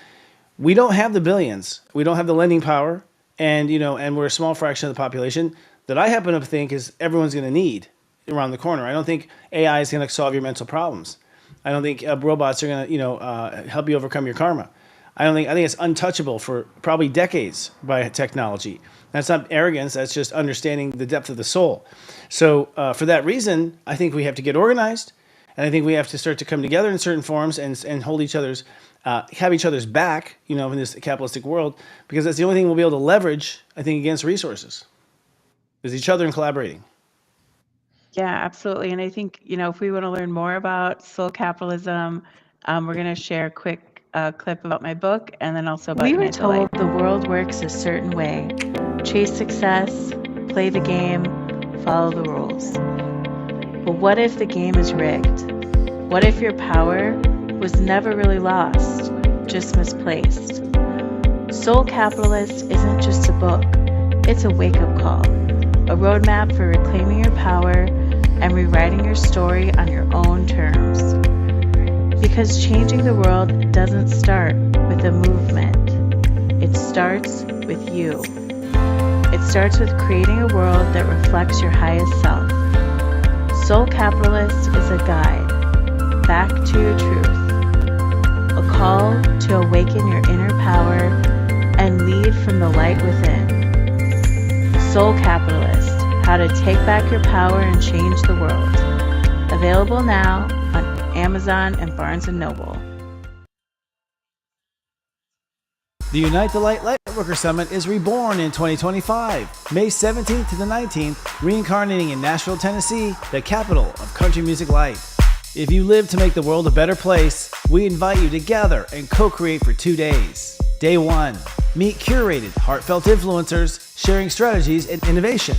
We don't have the billions. We don't have the lending power, and we're a small fraction of the population that I happen to think is everyone's going to need around the corner. I don't think AI is going to solve your mental problems. I don't think robots are going to, help you overcome your karma. I think it's untouchable for probably decades by technology. That's not arrogance. That's just understanding the depth of the soul. So for that reason, I think we have to get organized, and I think we have to start to come together in certain forms and hold each other's, have each other's back, in this capitalistic world, because that's the only thing we'll be able to leverage, I think, against resources, is each other and collaborating. Yeah, absolutely. And I think, if we want to learn more about soul capitalism, we're going to share a quick clip about my book and then also about We were Unite the Light. Told the world works a certain way. Chase success, play the game, follow the rules. But what if the game is rigged? What if your power was never really lost, just misplaced? Soul Capitalist isn't just a book, it's a wake-up call, a roadmap for reclaiming your power and rewriting your story on your own terms. Because changing the world doesn't start with a movement, it starts with you. It starts with creating a world that reflects your highest self. Soul Capitalist is a guide back to your truth, a call to awaken your inner power and lead from the light within. Soul Capitalist, how to take back your power and change the world. Available now on Amazon and Barnes & Noble. The Unite the Light Lightworker Summit is reborn in 2025, May 17th to the 19th, reincarnating in Nashville, Tennessee, the capital of country music life. If you live to make the world a better place, we invite you to gather and co-create for 2 days. Day 1, meet curated, heartfelt influencers sharing strategies and innovation.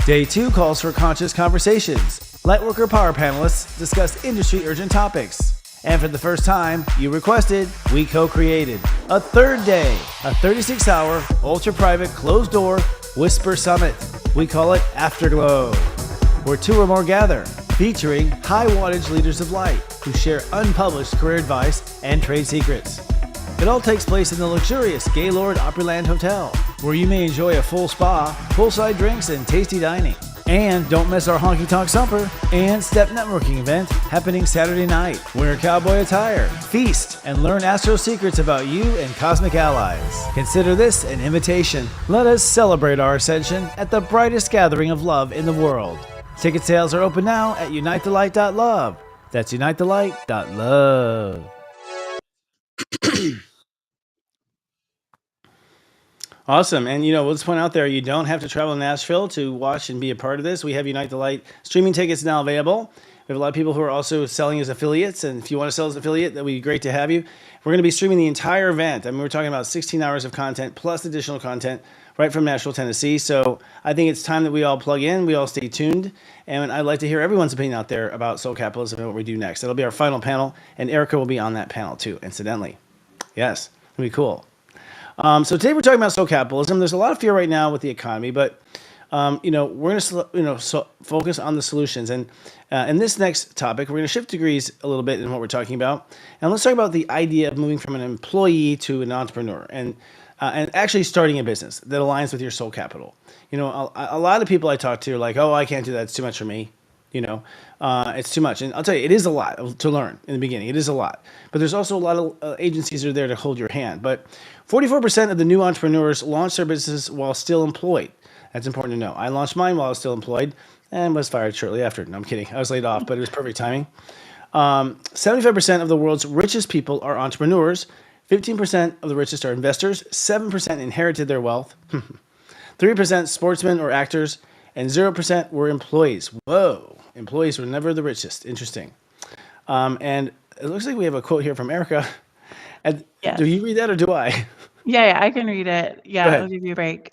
Day 2 calls for conscious conversations. Lightworker power panelists discuss industry urgent topics. And for the first time, you requested, we co-created a third day, a 36-hour, ultra-private, closed-door Whisper Summit. We call it Afterglow, where 2 or more gather, featuring high-wattage leaders of light who share unpublished career advice and trade secrets. It all takes place in the luxurious Gaylord Opryland Hotel, where you may enjoy a full spa, poolside drinks, and tasty dining. And don't miss our Honky Tonk Sumper and Step Networking event happening Saturday night. Wear cowboy attire, feast, and learn astro secrets about you and cosmic allies. Consider this an invitation. Let us celebrate our ascension at the brightest gathering of love in the world. Ticket sales are open now at unitethelight.love. That's unitethelight.love. Awesome. And, let's point out there, you don't have to travel to Nashville to watch and be a part of this. We have Unite the Light streaming tickets now available. We have a lot of people who are also selling as affiliates, and if you want to sell as an affiliate, that would be great to have you. We're going to be streaming the entire event. I mean, we're talking about 16 hours of content plus additional content right from Nashville, Tennessee. So I think it's time that we all plug in, we all stay tuned, and I'd like to hear everyone's opinion out there about soul capitalism and what we do next. That'll be our final panel, and Erica will be on that panel too, incidentally. Yes, it'll be cool. So today we're talking about soul capitalism. There's a lot of fear right now with the economy, but we're going to focus on the solutions. And in this next topic, we're going to shift degrees a little bit in what we're talking about. And let's talk about the idea of moving from an employee to an entrepreneur and actually starting a business that aligns with your soul capital. A lot of people I talk to are like, oh, I can't do that. It's too much for me. It's too much. And I'll tell you, it is a lot to learn in the beginning. It is a lot. But there's also a lot of agencies that are there to hold your hand. But 44% of the new entrepreneurs launch their business while still employed. That's important to know. I launched mine while I was still employed and was fired shortly after. No, I'm kidding. I was laid off, but it was perfect timing. 75% of the world's richest people are entrepreneurs. 15% of the richest are investors. 7% inherited their wealth. 3% sportsmen or actors. And 0% were employees. Whoa. Employees were never the richest. Interesting. And it looks like we have a quote here from Erica. And Yes. do you read that or do I? Yeah, I can read it. Go Yeah, ahead. I'll give you a break.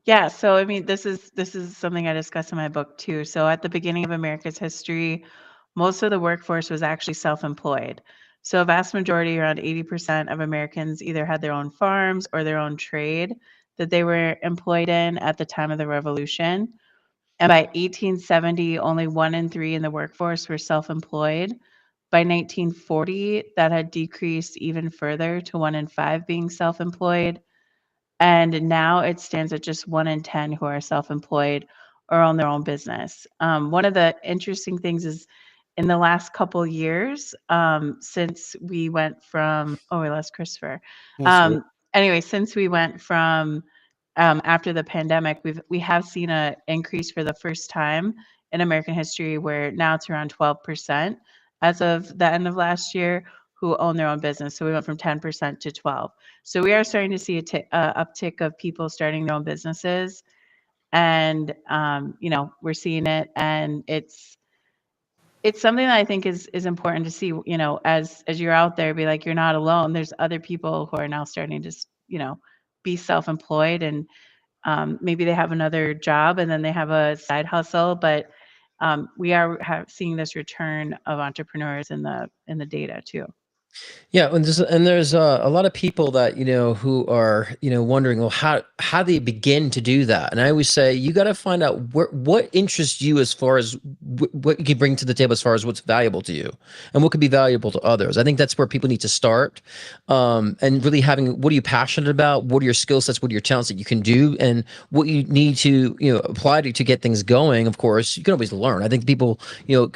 Yeah, so I mean, this is something I discuss in my book too. So at the beginning of America's history, most of the workforce was actually self-employed. So a vast majority, around 80% of Americans either had their own farms or their own trade that they were employed in at the time of the revolution. And by 1870, only 1 in 3 in the workforce were self-employed. By 1940, that had decreased even further to 1 in 5 being self-employed. And now it stands at just 1 in 10 who are self-employed or own their own business. One of the interesting things is in the last couple years, since we went from, oh, we lost Christopher. That's right. Anyway, since we went from after the pandemic, we have seen an increase for the first time in American history, where now it's around 12% as of the end of last year who own their own business. So we went from 10% to 12. So we are starting to see a uptick of people starting their own businesses, and we're seeing it, and it's something that I think is important to see. As you're out there, be like, you're not alone. There's other people who are now starting to be self-employed, and maybe they have another job and then they have a side hustle, but we are seeing this return of entrepreneurs in the data too. Yeah, and there's a lot of people that who are wondering, well, how do they begin to do that? And I always say you got to find out what interests you as far as what you can bring to the table as far as what's valuable to you and what could be valuable to others. I think that's where people need to start, and really having what are you passionate about, what are your skill sets, what are your talents that you can do, and what you need to apply to get things going. Of course, you can always learn. I think people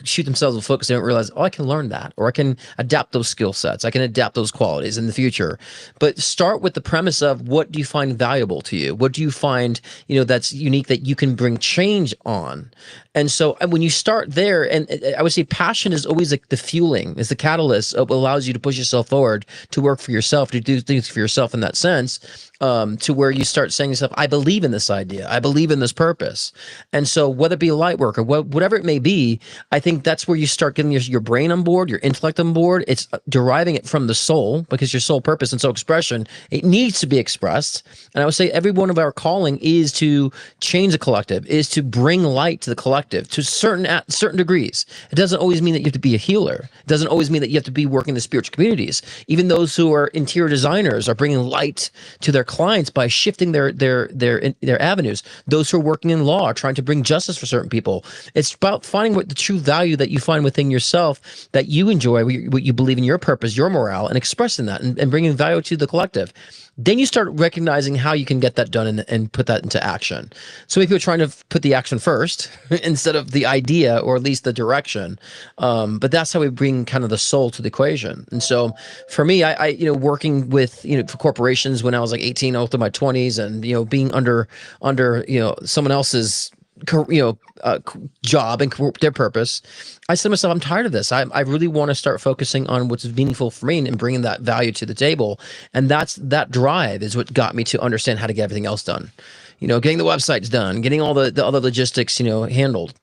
shoot themselves in the foot because they don't realize, oh, I can learn that, or I can adapt those skill sets. I can adapt those qualities in the future. But start with the premise of what do you find valuable to you? What do you find, that's unique that you can bring change on? And so when you start there, and I would say passion is always like the fueling, is the catalyst that allows you to push yourself forward, to work for yourself, to do things for yourself in that sense, to where you start saying to yourself, I believe in this idea. I believe in this purpose. And so whether it be light work or whatever it may be, I think that's where you start getting your brain on board, your intellect on board. It's deriving it from the soul, because your soul purpose and soul expression, it needs to be expressed. And I would say every one of our calling is to change the collective, is to bring light to the collective to certain degrees. It doesn't always mean that you have to be a healer. It doesn't always mean that you have to be working in the spiritual communities. Even those who are interior designers are bringing light to their clients by shifting their avenues. Those who are working in law are trying to bring justice for certain people. It's about finding what the true value that you find within yourself, that you enjoy, what you believe in, your purpose, your morale, and expressing that and bringing value to the collective. Then you start recognizing how you can get that done and put that into action. So if you're trying to put the action first instead of the idea, or at least the direction, but that's how we bring kind of the soul to the equation. And so for me, I working with for corporations when I was like 18, all through my 20s, and being under someone else's job and their purpose, I said to myself, I'm tired of this. I really want to start focusing on what's meaningful for me and bringing that value to the table. And that drive is what got me to understand how to get everything else done. Getting the websites done, getting all the other logistics, handled.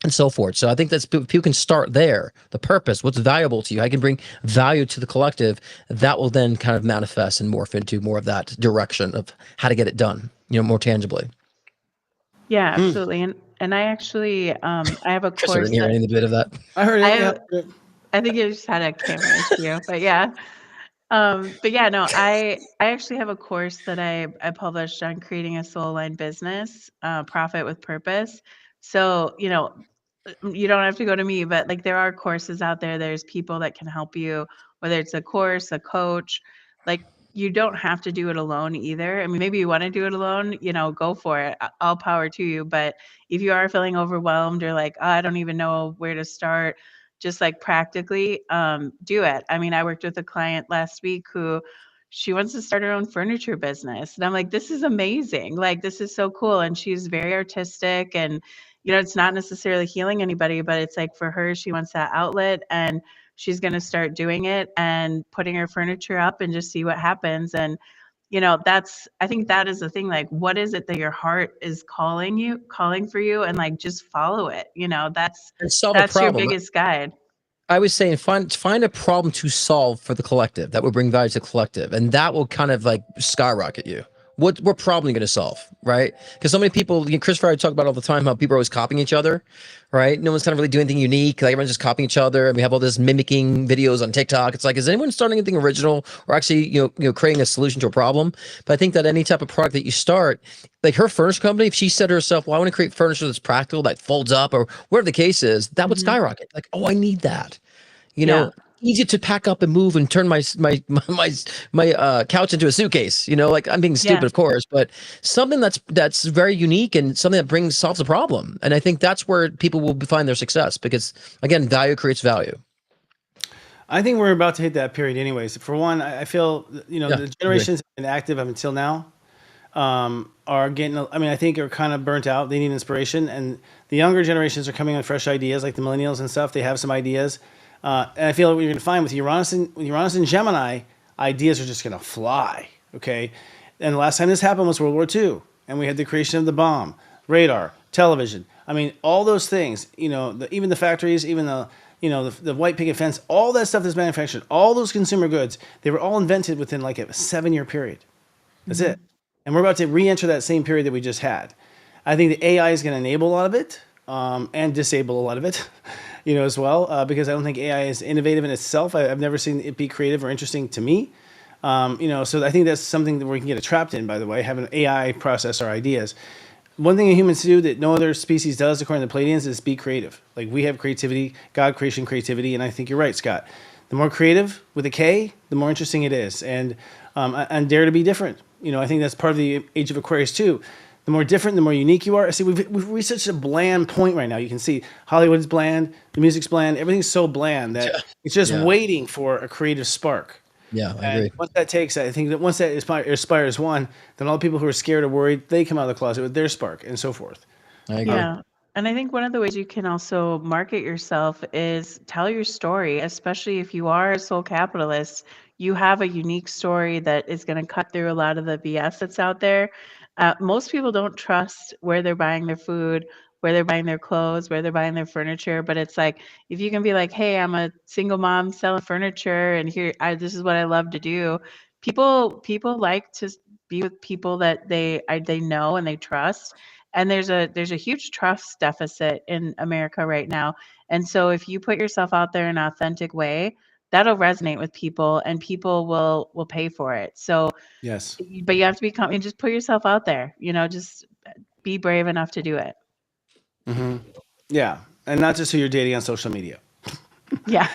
and so forth. So I think that's people can start there. The purpose, what's valuable to you, I can bring value to the collective. That will then kind of manifest and morph into more of that direction of how to get it done, more tangibly. Yeah, absolutely. And I actually I have a Chris, I course didn't hear that any bit of that. I heard I it. Yeah. have I think you just had a camera issue, but yeah. But yeah, no, I actually have a course that I published on creating a soul aligned business, profit with purpose. So, you don't have to go to me, but like there are courses out there. There's people that can help you, whether it's a course, a coach, like you don't have to do it alone either. I mean, maybe you want to do it alone, go for it. All power to you. But if you are feeling overwhelmed or like, oh, I don't even know where to start, just like practically do it. I mean, I worked with a client last week who she wants to start her own furniture business. And I'm like, this is amazing. Like, this is so cool. And she's very artistic and, it's not necessarily healing anybody, but it's like for her, she wants that outlet and she's going to start doing it and putting her furniture up and just see what happens. And, I think that is the thing. Like, what is it that your heart is calling for you and like, just follow it. And solve a That's your problem. biggest guide. I was saying find a problem to solve for the collective that will bring value to the collective, and that will kind of like skyrocket you. What problem are you going to solve, right? Because so many people, Chris and I talk about all the time how people are always copying each other, right? No one's kind of really doing anything unique. Like everyone's just copying each other, and we have all this mimicking videos on TikTok. It's like, is anyone starting anything original or actually, creating a solution to a problem? But I think that any type of product that you start, like her furniture company, if she said to herself, "Well, I want to create furniture that's practical, that folds up," or whatever the case is, that would skyrocket. Like, oh, I need that. Yeah. Easy to pack up and move and turn my couch into a suitcase. Like I'm being stupid, Yeah. of course, but something that's very unique and something that solves a problem. And I think that's where people will find their success because again, value creates value. I think we're about to hit that period anyways. For one, I feel, the generations that have been active up until now are getting, I think are kind of burnt out. They need inspiration. And the younger generations are coming with fresh ideas, like the millennials and stuff. They have some ideas. And I feel what you're going to find with Uranus and Gemini, ideas are just going to fly. Okay. And the last time this happened was World War II. And we had the creation of the bomb, radar, television. All those things, even the factories, even the white picket fence, all that stuff that's manufactured, all those consumer goods, they were all invented within like a 7-year period. That's it. And we're about to re-enter that same period that we just had. I think the AI is going to enable a lot of it and disable a lot of it, as well, because I don't think AI is innovative in itself. I've never seen it be creative or interesting to me. So I think that's something that we can get trapped in, by the way, having AI process our ideas. One thing humans do that no other species does, according to the Pleiadians, is be creative. Like we have creativity, God creation creativity, and I think you're right, Scott. The more creative with a K, the more interesting it is, and dare to be different. I think that's part of the age of Aquarius too. The more different, the more unique you are. See, we've reached such a bland point right now. You can see Hollywood's bland, the music's bland, everything's so bland that it's just waiting for a creative spark. Yeah, I agree. Once that takes, I think that once that inspires one, then all the people who are scared or worried, they come out of the closet with their spark and so forth. I agree. Yeah. And I think one of the ways you can also market yourself is tell your story, especially if you are a soul capitalist. You have a unique story that is going to cut through a lot of the BS that's out there. Most people don't trust where they're buying their food, where they're buying their clothes, where they're buying their furniture. But it's like, if you can be like, hey, I'm a single mom selling furniture and this is what I love to do. People like to be with people that they know and they trust. And there's a huge trust deficit in America right now. And so if you put yourself out there in an authentic way, that'll resonate with people and people will pay for it. So Yes. but you have to just put yourself out there, just be brave enough to do it. Mm-hmm. Yeah. And not just who you're dating on social media. Yeah.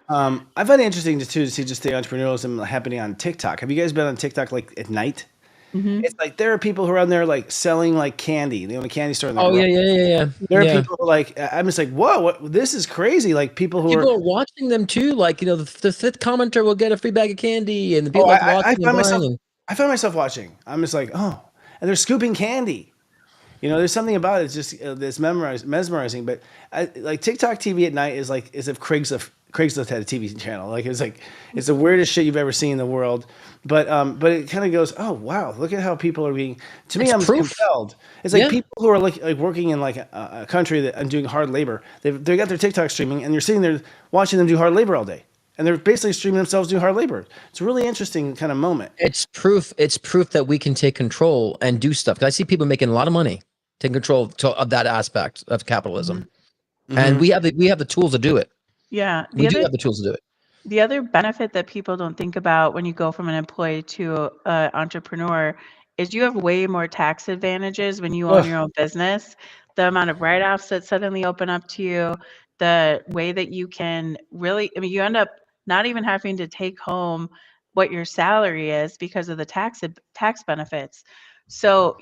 I find it interesting to see just the entrepreneurialism happening on TikTok. Have you guys been on TikTok like at night? Mm-hmm. It's like there are people who are on there like selling like candy. They own a candy store. In the Oh garage. yeah. There are people who are like, I'm just like, whoa, this is crazy. Like people are watching them too. Like the fifth commenter will get a free bag of candy, and the people watching. I find myself watching. I'm just like, oh, and they're scooping candy. There's something about it. It's just this mesmerizing. But like TikTok TV at night is like as if Craigslist had a TV channel. Like it's the weirdest shit you've ever seen in the world. But it kind of goes, oh wow, look at how people are being. To me, It's I'm proof. compelled. It's like Yeah. people who are like working in like a country that and doing hard labor. They got their TikTok streaming, and you're sitting there watching them do hard labor all day, and they're basically streaming themselves do hard labor. It's a really interesting kind of moment. It's proof. It's proof that we can take control and do stuff. 'Cause I see people making a lot of money, taking control of that aspect of capitalism, and we have the tools to do it. Yeah. We do have the tools to do it. The other benefit that people don't think about when you go from an employee to an entrepreneur is you have way more tax advantages when you own your own business. The amount of write-offs that suddenly open up to you, the way that you can really, I mean, you end up not even having to take home what your salary is because of the tax benefits. So,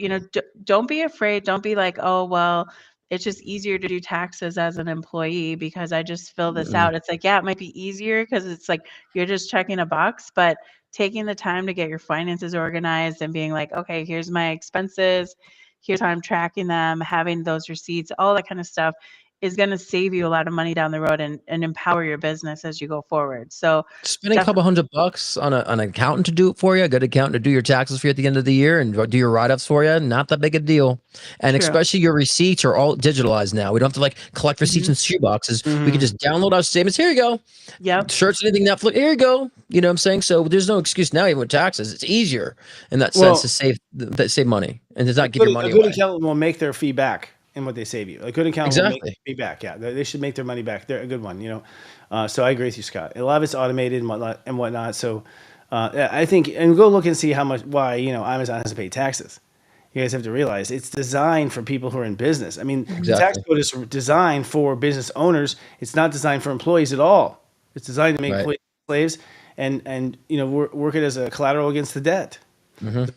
don't be afraid. Don't be like, oh, well, it's just easier to do taxes as an employee because I just fill this out. It's like, yeah, it might be easier because it's like you're just checking a box, but taking the time to get your finances organized and being like, okay, here's my expenses, here's how I'm tracking them, having those receipts, all that kind of stuff is going to save you a lot of money down the road and empower your business as you go forward. So Spending a couple $100 on an accountant to do it for you, a good accountant to do your taxes for you at the end of the year and do your write-ups for you, not that big a deal. And especially your receipts are all digitalized now. We don't have to like collect receipts in shoeboxes. We can just download our statements. Here you go. Yep. Shirts, anything, Netflix. Here you go. You know what I'm saying? So there's no excuse now even with taxes. It's easier in that sense to save money and to not give your money A good away. accountant will make their fee back in what they save you. A good accountant will make their fee back. Yeah, they should make their money back. They're a good one, So I agree with you, Scott. A lot of it's automated and whatnot. So I think, and go look and see why Amazon has to pay taxes. You guys have to realize it's designed for people who are in business. I mean, the tax code is designed for business owners. It's not designed for employees at all. It's designed to make employees slaves and work it as a collateral against the debt.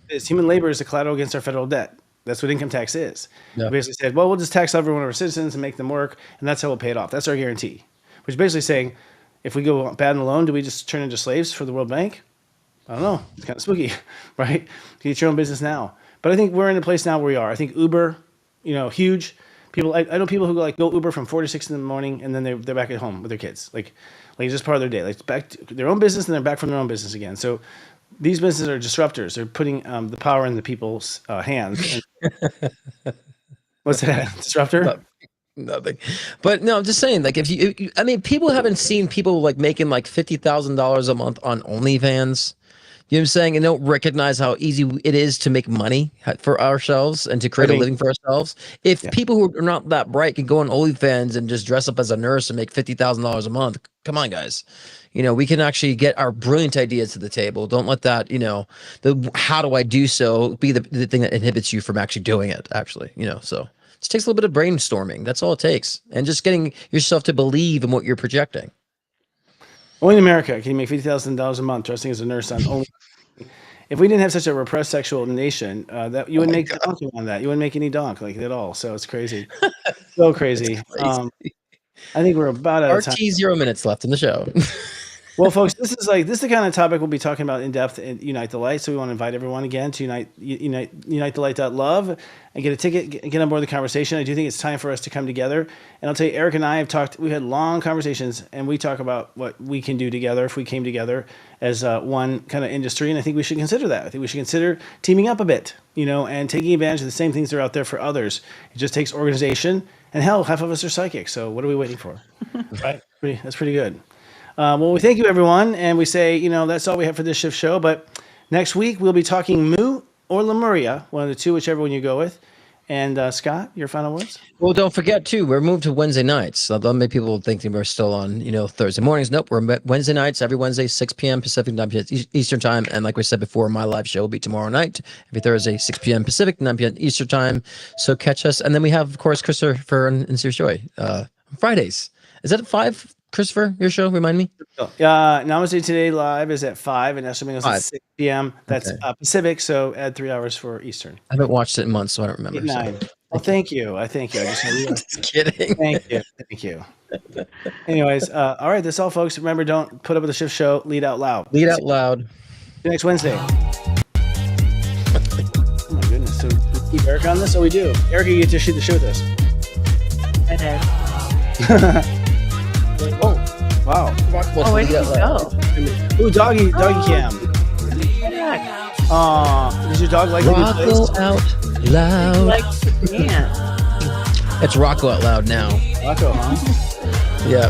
It's human labor is a collateral against our federal debt. That's what income tax is. Yeah. We basically said, well, we'll just tax every one of our citizens and make them work, and that's how we'll pay it off. That's our guarantee. Which is basically saying, if we go bad in the loan, do we just turn into slaves for the World Bank? I don't know. It's kind of spooky, right? You get your own business now. But I think we're in a place now where we are. I think Uber, huge. People, I know people who go Uber from 4 to 6 in the morning, and then they're back at home with their kids. Like it's just part of their day. Like back to their own business, and they're back from their own business again. So these businesses are disruptors. They're putting the power in the people's hands. What's that? Disruptor? Nothing. But no, I'm just saying, like, I mean, people haven't seen people like making like $50,000 a month on OnlyFans. You know what I'm saying? And don't recognize how easy it is to make money for ourselves and to create a living for ourselves. If people who are not that bright can go on OnlyFans and just dress up as a nurse and make $50,000 a month, come on, guys. We can actually get our brilliant ideas to the table. Don't let that, the how do I do so be the thing that inhibits you from actually doing it, actually, so. It takes a little bit of brainstorming. That's all it takes. And just getting yourself to believe in what you're projecting. Only in America can you make $50,000 a month dressing as a nurse on only. If we didn't have such a repressed sexual nation, that you wouldn't make donk on that. You wouldn't make any donk like at all. So it's crazy. So crazy. I think we're about out of time. 0 minutes left in the show. Well, folks, this is the kind of topic we'll be talking about in depth in Unite the Light. So we want to invite everyone again to unitethelight.love and get a ticket, get on board the conversation. I do think it's time for us to come together. And I'll tell you, Eric and I we've had long conversations, and we talk about what we can do together if we came together as one kind of industry. And I think we should consider that. I think we should consider teaming up a bit, and taking advantage of the same things that are out there for others. It just takes organization. And hell, half of us are psychics. So what are we waiting for? Right? That's pretty good. Well, we thank you, everyone, and we say, that's all we have for this shift show. But next week, we'll be talking Mu or Lemuria, one of the two, whichever one you go with. And Scott, your final words? Well, don't forget, too, we're moved to Wednesday nights. Although many people think we're still on, Thursday mornings. Nope, we're Wednesday nights, every Wednesday, 6 p.m. Pacific, 9 p.m. Eastern time. And like we said before, my live show will be tomorrow night, every Thursday, 6 p.m. Pacific, 9 p.m. Eastern time. So catch us. And then we have, of course, Christopher and Serious Joy Fridays. Is that at 5? Christopher, your show, remind me. Namaste Today Live is at 5, and National Mingles at 6 p.m. That's Pacific, so add 3 hours for Eastern. I haven't watched it in months, so I don't remember. 9. Well, thank you. I thank you. Just kidding. Thank you. Anyways, all right, that's all, folks. Remember, don't put up with the shift show. Lead out loud. Lead out loud. See you next Wednesday. Oh, my goodness. So we keep Erica on this? Oh, we do. Erica, you get to shoot the show with us. I did. Oh, wow. Wow. Oh, where did he go? Ooh, doggy cam. Does your dog like to be Rocco placed? out loud. Like to dance. It's Rocco out loud now. Rocco, huh? Yeah.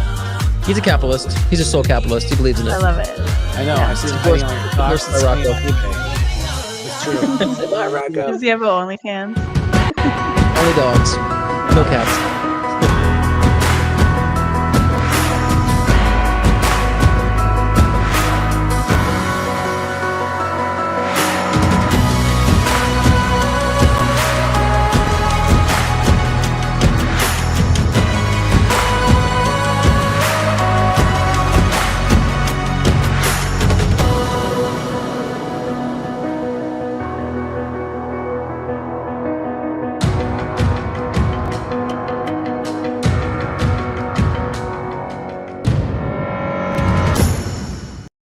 He's a capitalist. He's a soul capitalist. He believes in I it. love it. I know. Yeah. I see him Divorced- hanging on the box divorced by Rocco. It's true. Bye, Rocco. Does he have an OnlyFans? Only dogs. No cats.